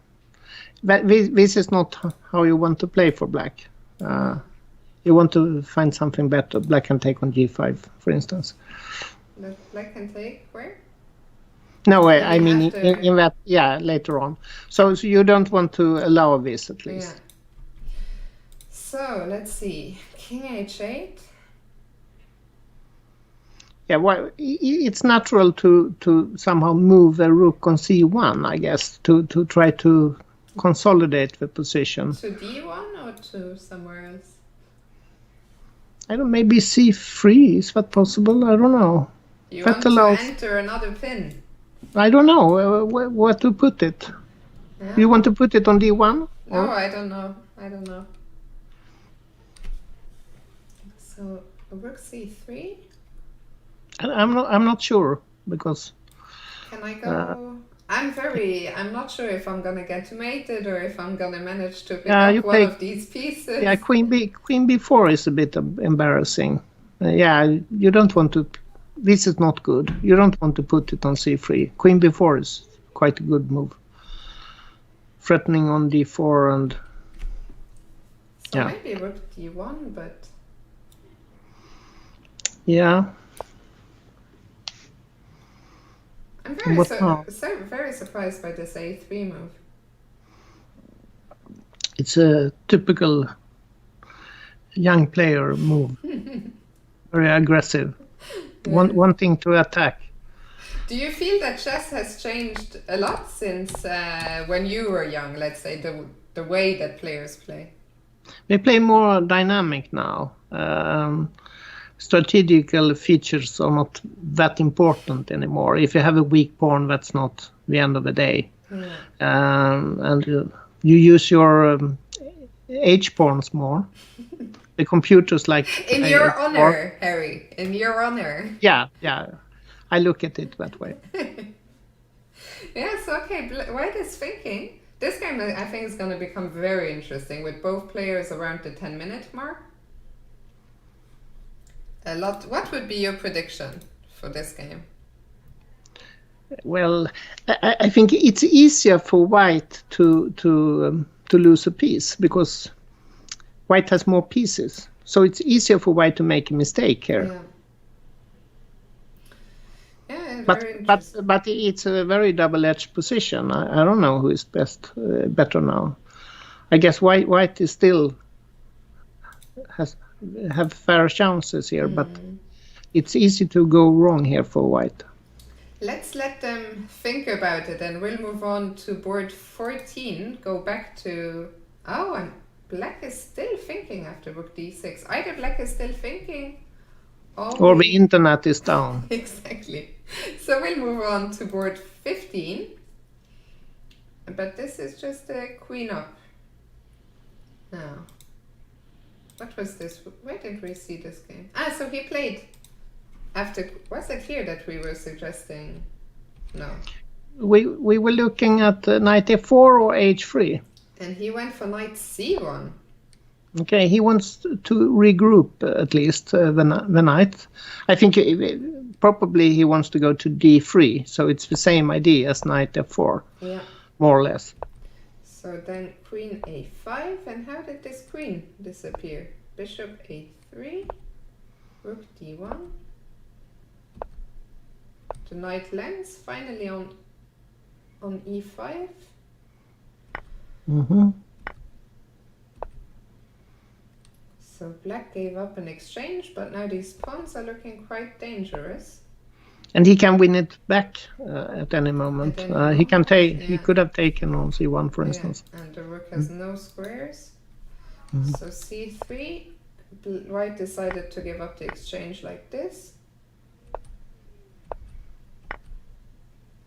This is not how you want to play for black. You want to find something better. Black can take on g5, for instance. Black can take where? No, I mean in that, yeah, later on. So you don't want to allow this at least. Yeah. So let's see, king h8. Yeah, well, it's natural to somehow move the rook on c1, I guess, to try to consolidate the position. To d1 or to somewhere else? I don't know, maybe c3, is that possible? I don't know. You want to enter another pin? I don't know where to put it. Yeah. You want to put it on d1? No, I don't know. So rook c3? I'm not sure, because... Can I go... I'm not sure if I'm gonna get mated or if I'm gonna manage to pick up one of these pieces. Yeah, queen b4 is a bit embarrassing. Yeah, you don't want to... This is not good. You don't want to put it on c3. Queen b4 is quite a good move. Threatening on d4 and... So maybe rook d1, but... Yeah. I'm very What now? very surprised by this A3 move. It's a typical young player move. Very aggressive. Wanting to attack. Do you feel that chess has changed a lot since when you were young? Let's say the way that players play. They play more dynamic now. Strategical features are not that important anymore. If you have a weak pawn, that's not the end of the day. And you use your H pawns more. The computers like... In your honor, Harry. In your honor. Yeah. I look at it that way. Yes, okay. White is thinking. This game, I think, is going to become very interesting with both players around the 10-minute mark. What would be your prediction for this game? Well, I think it's easier for White to lose a piece because White has more pieces. So it's easier for White to make a mistake here. Yeah, but it's a very double-edged position. I don't know who is better now. I guess White is still have fair chances here, but it's easy to go wrong here for White. Let's let them think about it, and we'll move on to board 14. Go back to... Oh, and Black is still thinking after rook d6. Either Black is still thinking, or the internet is down. Exactly. So we'll move on to board 15. But this is just a queen up. Now, what was this? Where did we see this game? So he played after... Was it here that we were suggesting? No. We were looking at knight f4 or h3. And he went for knight c1. Okay, he wants to regroup at least the knight. I think probably he wants to go to d3, so it's the same idea as knight f4, more or less. So then queen a5, and how did this queen disappear? Bishop a3, rook d1. The knight lands finally on e5. So Black gave up an exchange, but now these pawns are looking quite dangerous. And he can win it back at any moment. He can take. He could have taken on c1, for instance. And the rook has no squares. So c3, White decided to give up the exchange like this.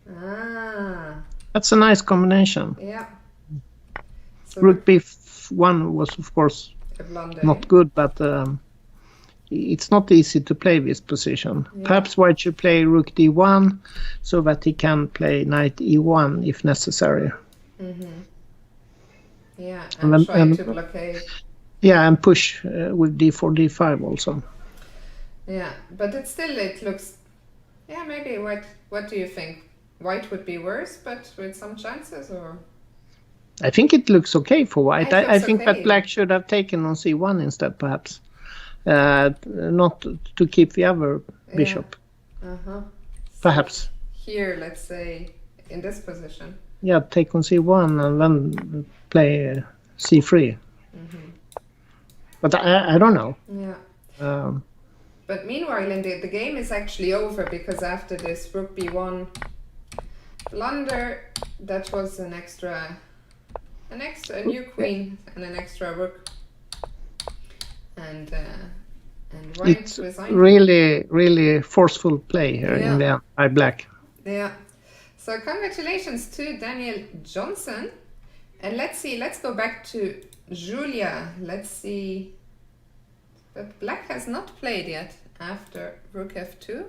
That's a nice combination. Yeah. So rook b1 was, of course, not good, but it's not easy to play this position. Perhaps White should play rook d1 so that he can play knight e1 if necessary. Yeah, and try to blockade. Yeah, and push with d4, d5 also. Yeah, but it looks... Yeah, maybe White... What do you think? White would be worse, but with some chances, or...? I think it looks okay for White. I think okay. that Black should have taken on c1 instead, perhaps. Not to keep the other bishop. Perhaps. Here, let's say, in this position. Yeah, take on c1 and then play c3. But I don't know. Yeah. But meanwhile, the game is actually over, because after this rook b1 blunder, that was a new queen and an extra rook. And White it's resigned. really forceful play here in the end by Black. Yeah. So congratulations to Daniel Johnson. And let's go back to Julia. Let's see. But Black has not played yet after rook f2.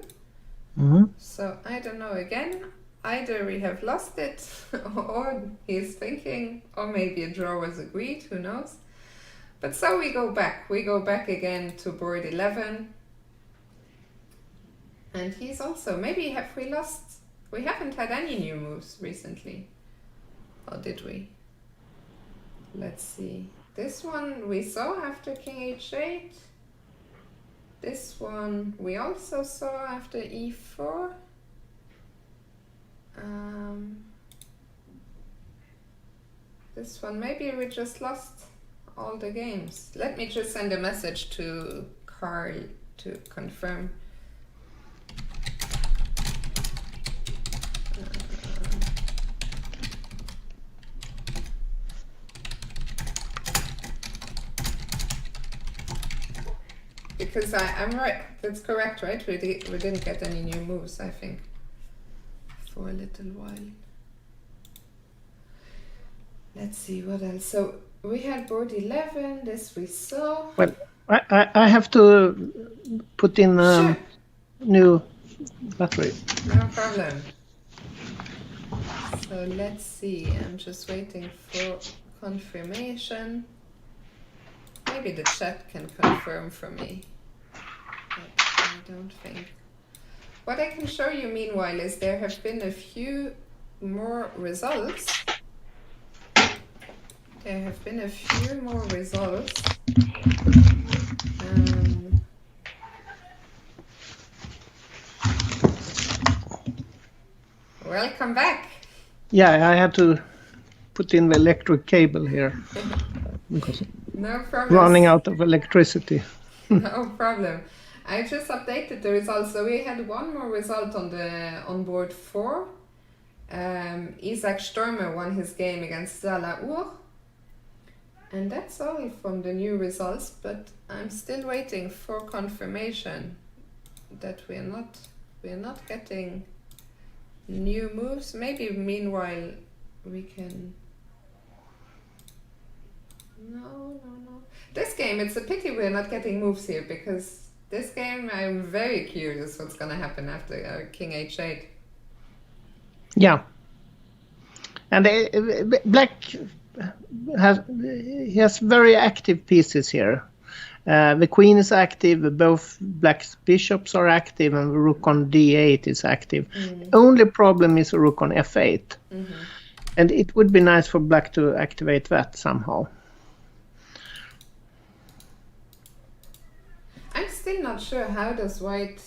So I don't know again. Either we have lost it, or he's thinking, or maybe a draw was agreed, who knows. But so we go back. We go back again to board 11. And he's also, maybe have we lost? We haven't had any new moves recently. Or did we? Let's see. This one we saw after king h8. This one we also saw after e4. This one, maybe we just lost all the games. Let me just send a message to Carl to confirm. Because I'm right, that's correct, right? We didn't get any new moves, I think, for a little while. Let's see what else. So we had board 11, this we saw. Well, I have to put in Sure. new battery. No problem. So let's see, I'm just waiting for confirmation. Maybe the chat can confirm for me. But I don't think. What I can show you meanwhile is there have been a few more results. There have been a few more results. Welcome back. Yeah, I had to put in the electric cable here because No problem. running out of electricity. No problem. I just updated the results. So we had one more result on board 4. Isaac Stormer won his game against Steil-Antoni. And that's all from the new results, but I'm still waiting for confirmation that we're not getting new moves. Maybe meanwhile we can. No. This game, it's a pity we're not getting moves here, because this game I'm very curious what's gonna happen after King H8. Yeah. And Black has very active pieces here. The queen is active, both Black's bishops are active, and the rook on d8 is active. Only problem is the rook on f8. And it would be nice for Black to activate that somehow. I'm still not sure how does White,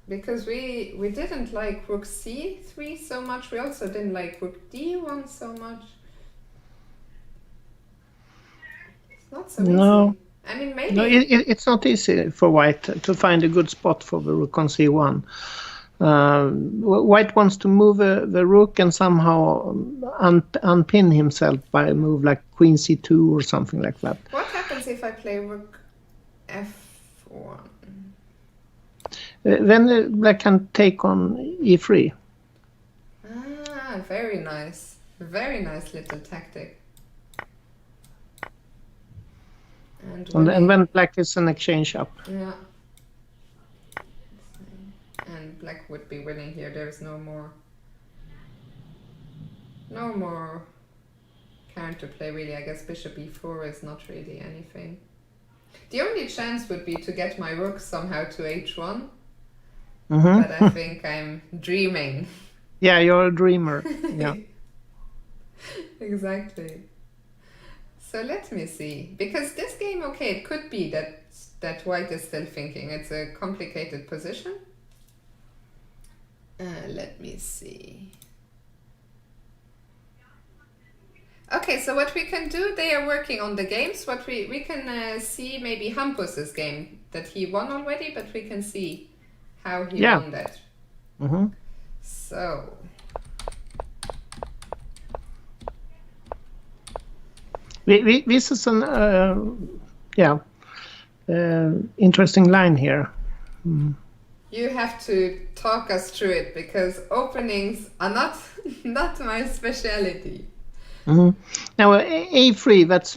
because we didn't like rook c3 so much, we also didn't like rook d1 so much. It's not so easy. I mean, maybe... No, it's not easy for White to find a good spot for the rook on c1. White wants to move the rook and somehow unpin himself by a move like queen c2 or something like that. What happens if I play rook f1? Then Black can take on e3. Ah, very nice. Very nice little tactic. And when Black is an exchange up. Yeah. And Black would be winning here. There's no more counterplay really. I guess bishop e4 is not really anything. The only chance would be to get my rook somehow to h1. But I think I'm dreaming. Yeah, you're a dreamer. Yeah. Exactly. So let me see. Because this game, okay, it could be that White is still thinking. It's a complicated position. Let me see. Okay, so what we can do, they are working on the games. What we can see maybe Hampus's game that he won already, but we can see how he won that. So this is an interesting line here. You have to talk us through it, because openings are not my speciality. Now a3, that's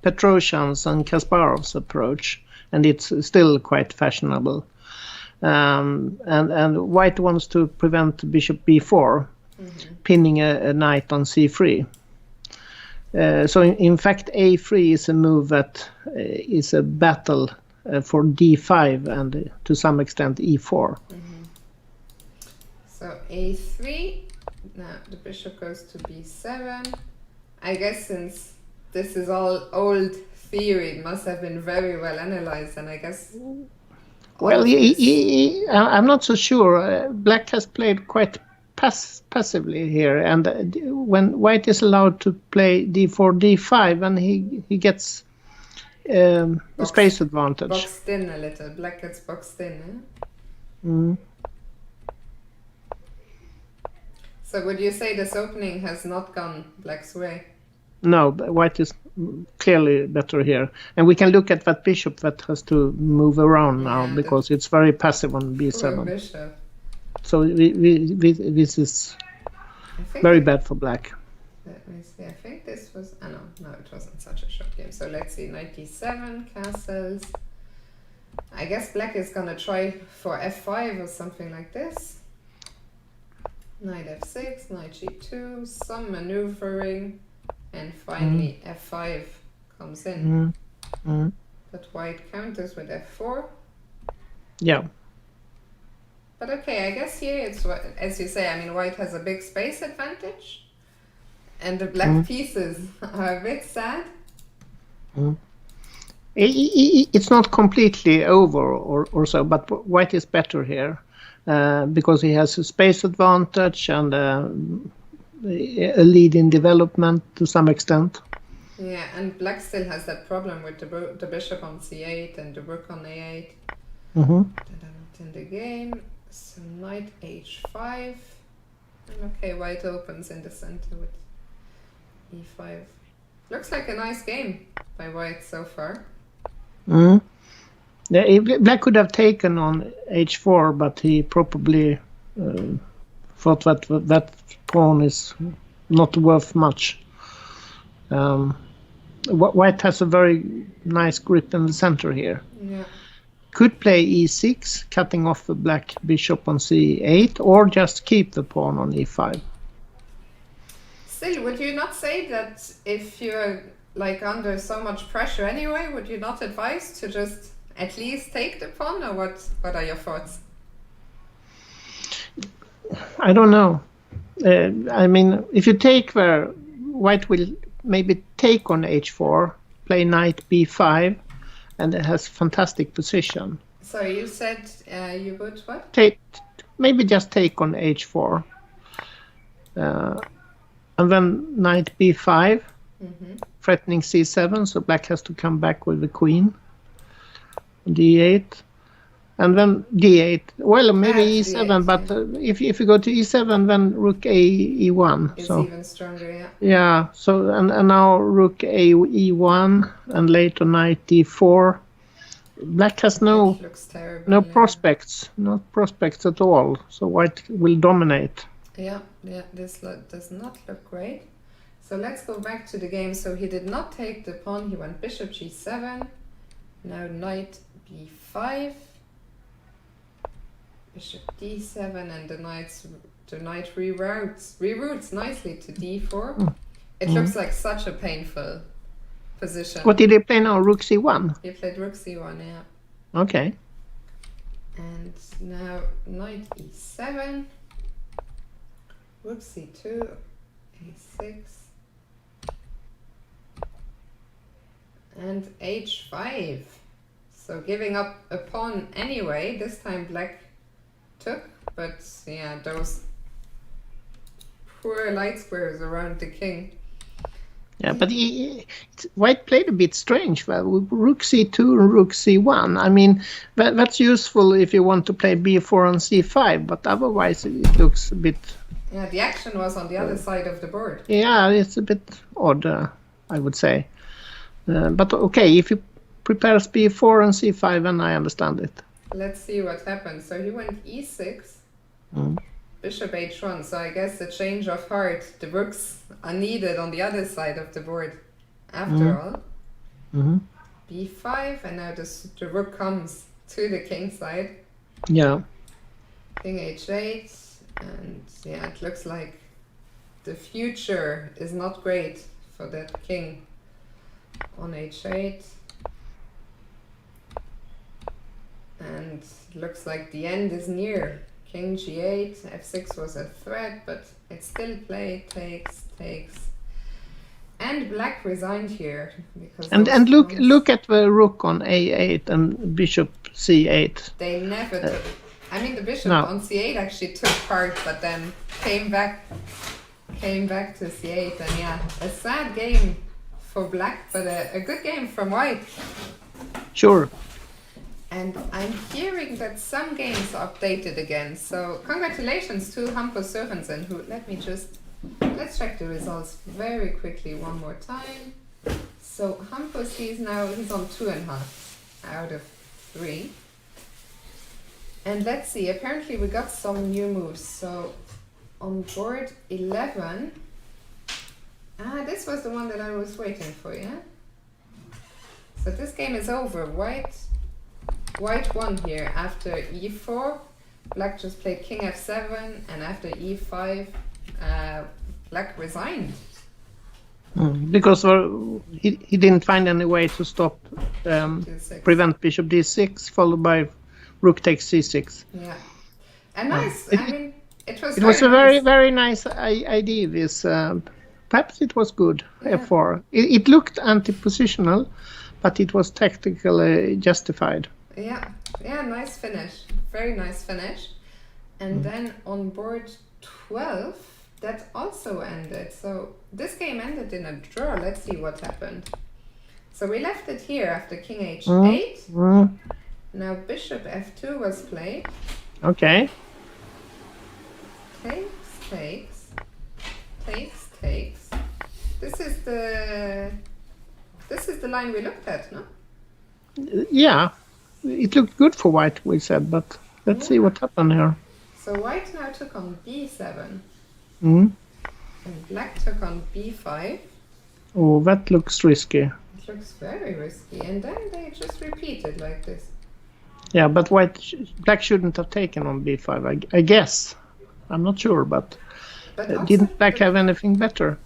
Petrosian's and Kasparov's approach, and it's still quite fashionable. And White wants to prevent bishop b4, pinning a knight on c3. So in fact a3 is a move that is a battle for d5 and to some extent e4. So a3, now the bishop goes to b7. I guess since this is all old theory, it must have been very well analyzed, and I guess Well, of this? I'm not so sure. Black has played quite passively here, and when White is allowed to play d4, d5, and he gets a space advantage. Boxed in a little. Black gets boxed in. Eh? Mm. So would you say this opening has not gone Black's way? No, White is clearly better here. And we can look at that bishop that has to move around now because it's very passive on b7. Poor bishop. So this is very bad for Black. Let me see. I think this was... Oh, no, it wasn't such a short game. So let's see. Knight d7, castles. I guess Black is going to try for f5 or something like this. Knight f6, knight g2, some maneuvering. And finally f5 comes in. But White counters with f4. Yeah. But okay, I guess here it's, as you say, I mean, White has a big space advantage. And the black pieces are a bit sad. It's not completely over or so, but White is better here because he has a space advantage and a lead in development to some extent. Yeah, and Black still has that problem with the bishop on c8 and the rook on a8. That are not in the game. So knight h5. And okay, White opens in the center with e5. Looks like a nice game by White so far. Yeah, Black could have taken on h4, but he probably thought that pawn is not worth much. White has a very nice grip in the center here. Yeah. Could play e6, cutting off the black bishop on c8, or just keep the pawn on e5. Still, would you not say that if you're like under so much pressure anyway, would you not advise to just at least take the pawn, or what are your thoughts? I don't know. I mean, if you take there, White will maybe take on h4, play knight b5, and it has fantastic position. So you said you would what? Maybe just take on h4. And then knight b5, threatening c7, so Black has to come back with the queen. d8. And then d8. Well, maybe e7, d8, but if you go to e7, then rook e1. It's so even stronger, yeah. Yeah. So and now rook e1 and later knight d4. Black has no prospects, no prospects at all. So White will dominate. Yeah. This does not look great. So let's go back to the game. So he did not take the pawn. He went bishop g7. Now knight b5. Bishop d7, and the knight reroutes nicely to d4. It looks like such a painful position. What did he play now? Rook c1? He played rook c1, yeah. Okay. And now knight e7, rook c2, a6, and h5. So giving up a pawn anyway. This time Black took, but yeah, those poor light squares around the king. Yeah, but White played a bit strange with rook c2 and rook c1. I mean, that's useful if you want to play b4 and c5, but otherwise it looks a bit... Yeah, the action was on the other side of the board. Yeah, it's a bit odd, I would say. But okay, if he prepares b4 and c5, then I understand it. Let's see what happens. So he went e6, bishop h1. So I guess a change of heart. The rooks are needed on the other side of the board after all. b5, and now the rook comes to the king side. Yeah. King h8, and yeah, it looks like the future is not great for that king on h8. And looks like the end is near. King g8, f6 was a threat, but it's still play, takes. And Black resigned here because and look at the rook on a8 and bishop c8. They never took. I mean, the bishop No. on c8 actually took part, but then came back to c8, and yeah, a sad game for black, but a good game from white. Sure. And I'm hearing that some games are updated again. So congratulations to Hampus Sørensen, who let's check the results very quickly one more time. So Hampus, he's on 2.5 out of 3. And let's see, apparently we got some new moves. So on board 11, this was the one that I was waiting for, yeah? So this game is over. White won here after e4. Black just played king f7, and after e5, black resigned. Because he didn't find any way to stop, prevent bishop d6, followed by rook takes c6. Yeah, and nice. I mean, it was a very, nice. very nice idea. This perhaps it was good. f4. It looked anti-positional, but it was tactically justified. Yeah, nice finish. Very nice finish. And then on board 12, that also ended. So this game ended in a draw. Let's see what happened. So we left it here after king h8. Now bishop f2 was played. Okay. Takes. This is the line we looked at, no? Yeah, it looked good for white, we said, but let's see what happened here. So white now took on b7. And black took on b5. Oh, that looks risky. It looks very risky. And then they just repeated like this. Yeah, but black shouldn't have taken on b5, I guess. I'm not sure, but didn't black have anything better?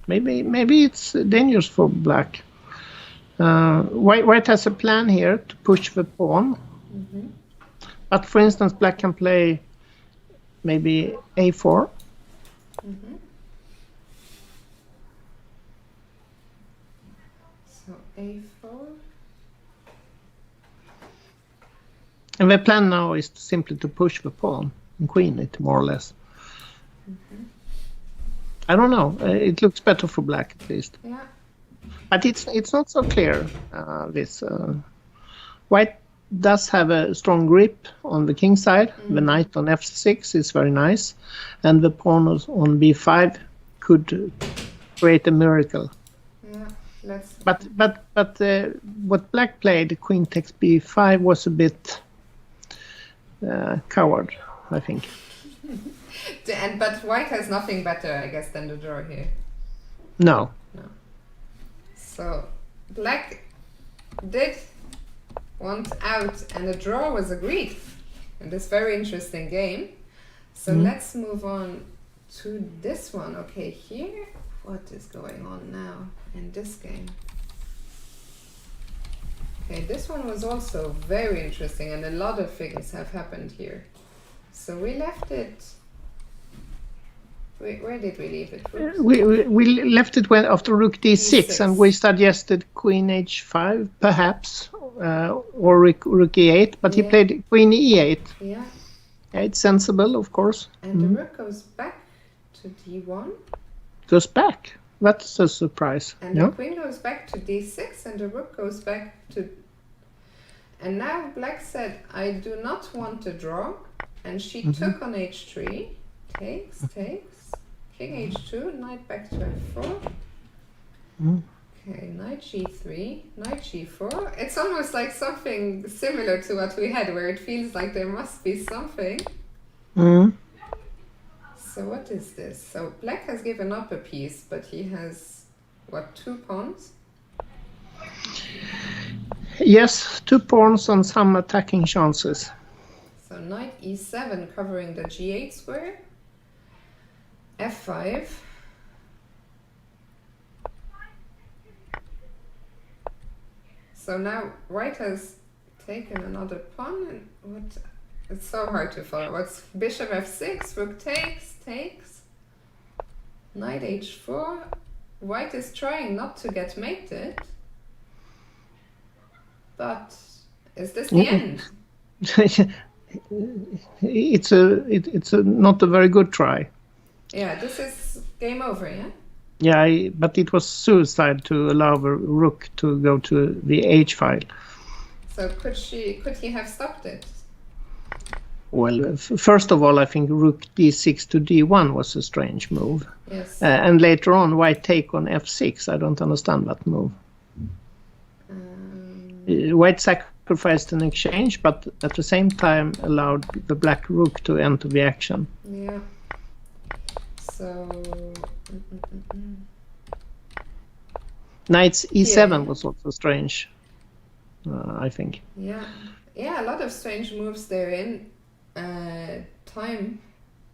Maybe it's dangerous for black. White has a plan here to push the pawn. But for instance, black can play maybe a4. So a4. And the plan now is simply to push the pawn and queen it, more or less. I don't know. It looks better for black, at least. Yeah. But it's not so clear. White does have a strong grip on the king side. The knight on f6 is very nice, and the pawn on b5 could create a miracle. Yeah. But what black played, queen takes b5, was a bit coward, I think. But white has nothing better, I guess, than the draw here. No. So black did want out, and the draw was agreed in this very interesting game. So let's move on to this one. Okay, here, what is going on now in this game? Okay, this one was also very interesting, and a lot of things have happened here. So we left it. Where did we leave it? We left it after rook d6, D6. and we suggested queen h5, perhaps, or rook e8, but he played queen e8. Yeah. It's sensible, of course. And the rook goes back to d1. Goes back. That's a surprise. And the queen goes back to d6, and the rook goes back to... And now black said, I do not want a draw. And she took on h3. Takes. King h2, knight back to f4. Okay, knight g3, knight g4. It's almost like something similar to what we had, where it feels like there must be something. So what is this? So black has given up a piece, but he has, what, 2 pawns? Yes, 2 pawns and some attacking chances. So knight e7 covering the g8 square. f5. So now white has taken another pawn, and what? It's so hard to follow. What's bishop f6? Rook takes. Knight h4. White is trying not to get mated. But is this the end? It's not a very good try. Yeah, this is game over, yeah? Yeah, but it was suicide to allow the rook to go to the H file. So could he have stopped it? Well, first of all, I think rook d6 to d1 was a strange move. Yes. And later on, white take on f6. I don't understand that move. White sacrificed an exchange, but at the same time allowed the black rook to enter the action. Yeah. So... Knight e7 Yeah. was also strange, I think. Yeah. Yeah, a lot of strange moves there in time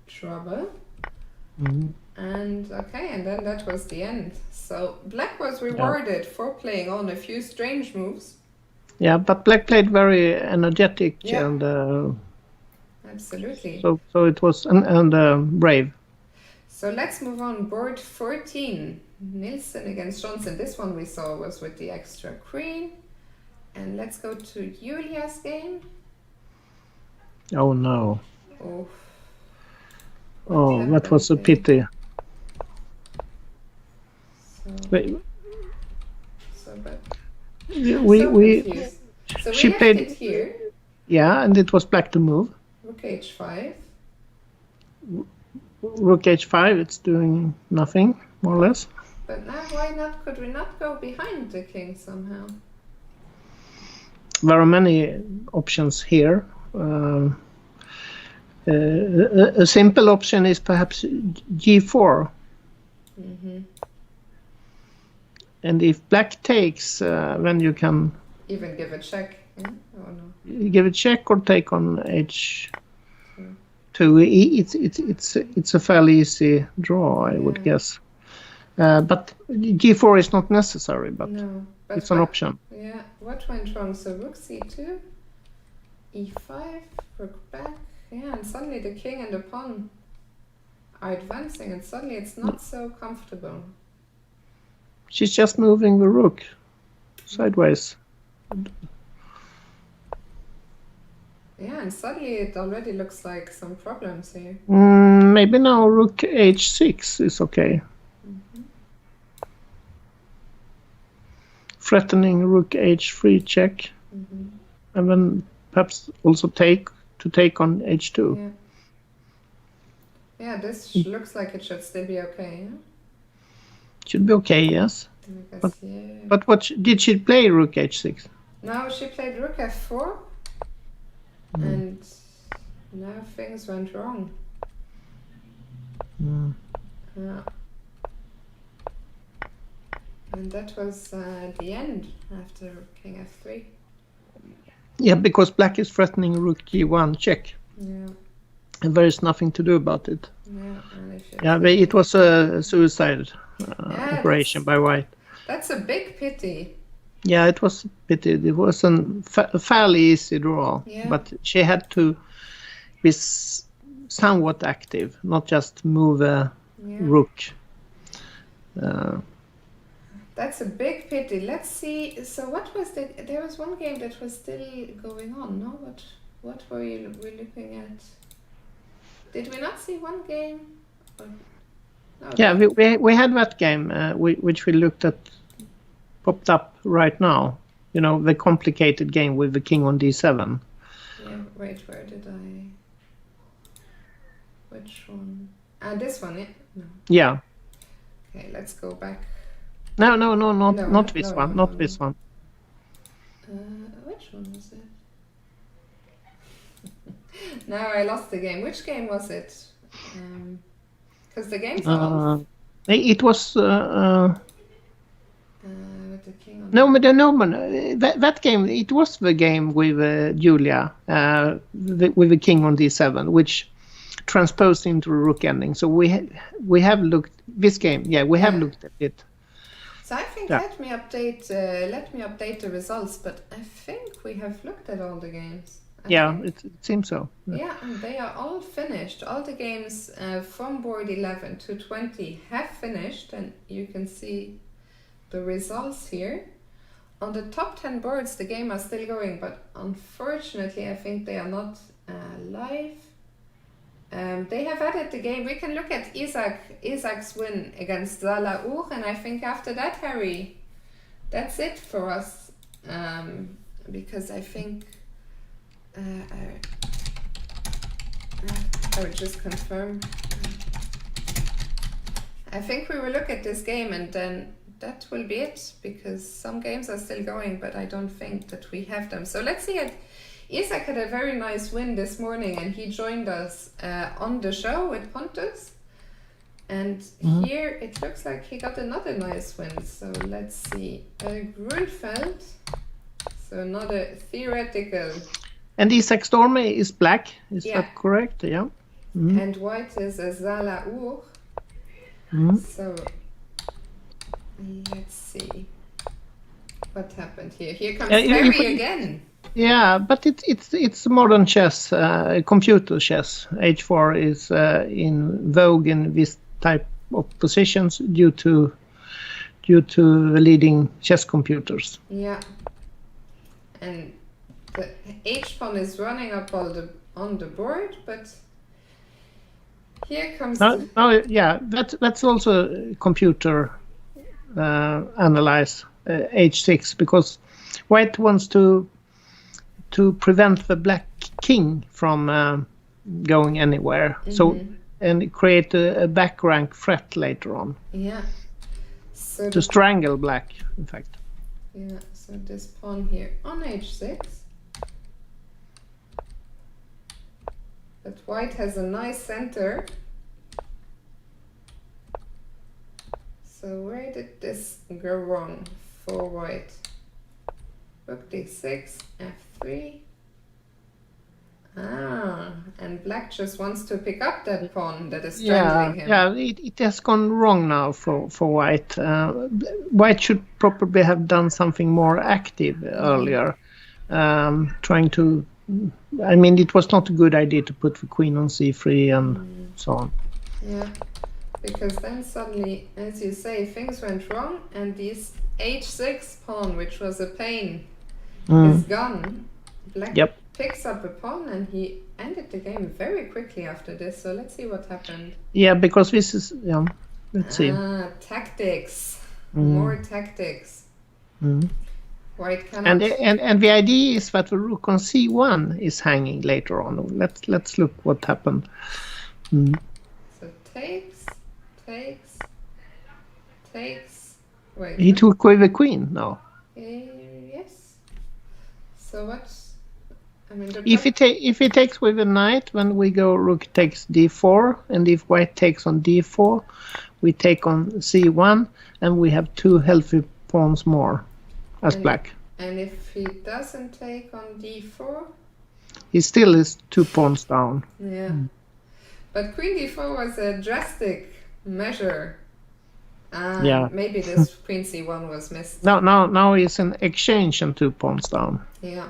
trouble. And okay, and then that was the end. So black was rewarded for playing on a few strange moves. Yeah, but black played very energetic and absolutely. So it was brave. So let's move on. Board 14. Nilsson against Johnson. This one we saw was with the extra queen. And let's go to Julia's game. Oh no. Oh, that was a pity. So she left played it here. Yeah, and it was black to move. Rook h5. Rook h5, it's doing nothing, more or less. But now why not? Could we not go behind the king somehow? There are many options here. A simple option is perhaps g4. And if black takes, then you can even give a check. Yeah? Oh, no. Give a check or take on h2. It's a fairly easy draw, I would guess. But g4 is not necessary, but, no, but it's an option. Yeah, what went wrong? So rook c2, e5, rook back. Yeah, and suddenly the king and the pawn are advancing, and suddenly it's not so comfortable. She's just moving the rook sideways. Yeah, and suddenly it already looks like some problems here. Maybe now rook h6 is okay. Threatening rook h3 check. And then perhaps also take on h2. Yeah, yeah, this looks like it should still be okay. Yeah? Should be okay, yes. But what did she play rook h6? No, she played rook f4. And now things went wrong. And that was the end after king f3. Yeah, because black is threatening rook g1 check. Yeah. And there is nothing to do about it. Yeah, and it was a suicide operation by white. That's a big pity. Yeah, it was a pity. It was a fairly easy draw, but she had to be somewhat active, not just move a rook. That's a big pity. Let's see. So what was there was one game that was still going on, no? What were we looking at? Did we not see one game? No, yeah, we had that game, which we looked at, popped up right now. You know, the complicated game with the king on d7. Yeah, wait, where did I... Which one? This one, yeah? No. Yeah. Okay, let's go back. No, not this one, not this one. Which one was it? Now I lost the game. Which game was it? Because the game's off. It was... with the king on that game, it was the game with Julia, with the king on d7, which transposed into a rook ending. So we have looked this game. Yeah, we have looked at it. So I think let me update the results. But I think we have looked at all the games. It seems so. Yeah, and they are all finished. All the games from board 11 to 20 have finished, and you can see the results here. on the top 10 boards, the game are still going, but unfortunately, I think they are not live. They have added the game. We can look at Isaac's win against Zala Ur, and I think after that, Harry, that's it for us. Because I think I will just confirm. I think we will look at this game and then that will be it, because some games are still going, but I don't think that we have them. So let's see. Isaac had a very nice win this morning and he joined us on the show with Pontus. And here it looks like he got another nice win. So let's see. Grunfeld. So another theoretical. And Isaac Stormy is black, is that correct? Yeah. And white is a Zala Ur. So let's see what happened here. Here comes Harry again. Yeah, but it's modern chess, computer chess. H4 is in vogue in this type of positions due to the leading chess computers. Yeah, and the H pawn is running up on the board, but here comes. That's also computer analyze H6, because white wants to prevent the black king from going anywhere. So and create a back rank threat later on. Yeah. So to strangle black, in fact. Yeah. So this pawn here on H6. But white has a nice center. So where did this go wrong for white? Rook d6, f3. And black just wants to pick up that pawn that is strangling him. Yeah, it has gone wrong now for white. White should probably have done something more active earlier. Trying to... I mean, it was not a good idea to put the queen on c3 and so on. Yeah, because then suddenly, as you say, things went wrong and this h6 pawn, which was a pain, is gone. Black picks up a pawn and he ended the game very quickly after this. So let's see what happened. Yeah, because this is... let's see. Tactics. More tactics. White cannot... And the idea is that the rook on c1 is hanging later on. Let's look what happened. So takes. Wait. He took with the queen now. Yes. So what's... I mean, if he takes with a knight, when we go rook takes d4, and if white takes on d4, we take on c1, and we have two healthy pawns more as black. And if he doesn't take on d4, he still is 2 pawns down. Yeah, but queen d4 was a drastic measure. Maybe this queen c1 was missed. Now it's an exchange and 2 pawns down. Yeah.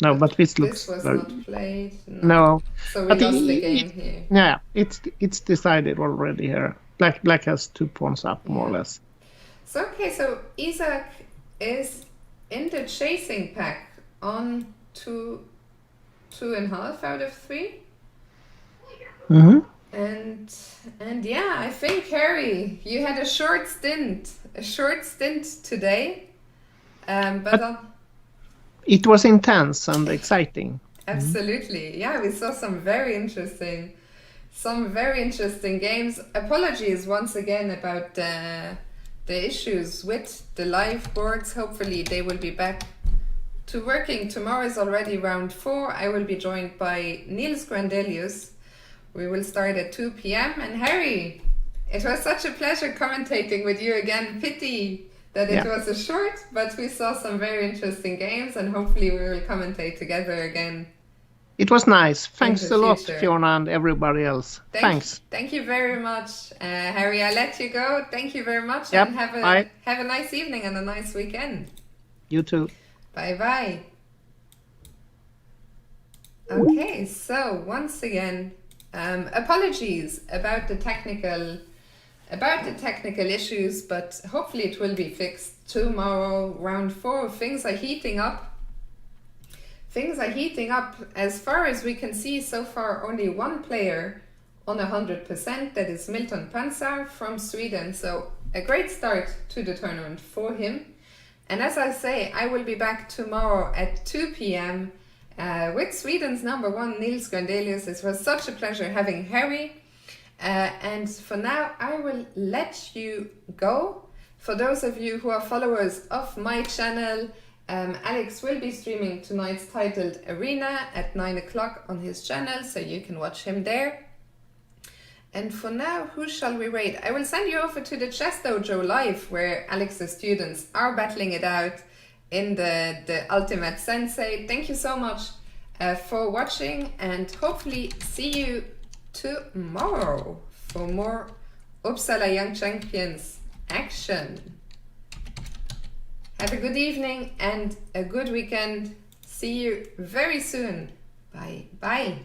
No, but this looks... This was not played. No. So we lost the game here. Yeah, it's decided already here. Black has 2 pawns up, more or less. So, okay, so Isaac is in the chasing pack on 2.5 out of 3. And yeah, I think, Harry, you had a short stint today. But it was intense and exciting. Absolutely. Yeah, we saw some very interesting games. Apologies once again about the issues with the live boards. Hopefully they will be back to working. Tomorrow is already round 4. I will be joined by Niels Grandelius. We will start at 2 p.m. And Harry, it was such a pleasure commentating with you again. Pity that it was a short, but we saw some very interesting games and hopefully we will commentate together again. It was nice. Thanks a lot, Fiona, and everybody else. Thanks. Thank you very much, Harry. I'll let you go. Thank you very much, and have a nice evening and a nice weekend. You too. Bye-bye. Okay, so once again, apologies about the technical about the technical issues, but hopefully it will be fixed tomorrow. Round 4, things are heating up. Things are heating up. As far as we can see so far, only one player on 100%, that is Milton Pansar from Sweden. So a great start to the tournament for him. And as I say, I will be back tomorrow at 2 p.m. With Sweden's number 1, Nils Grandelius. It was such a pleasure having Harry. And for now, I will let you go. For those of you who are followers of my channel, Alex will be streaming tonight's titled Arena at 9 o'clock on his channel, so you can watch him there. And for now, who shall we raid? I will send you over to the Chess Dojo Live, where Alex's students are battling it out in the Ultimate Sensei. Thank you so much for watching, and hopefully see you tomorrow for more Uppsala Young Champions action. Have a good evening and a good weekend. See you very soon. Bye. Bye.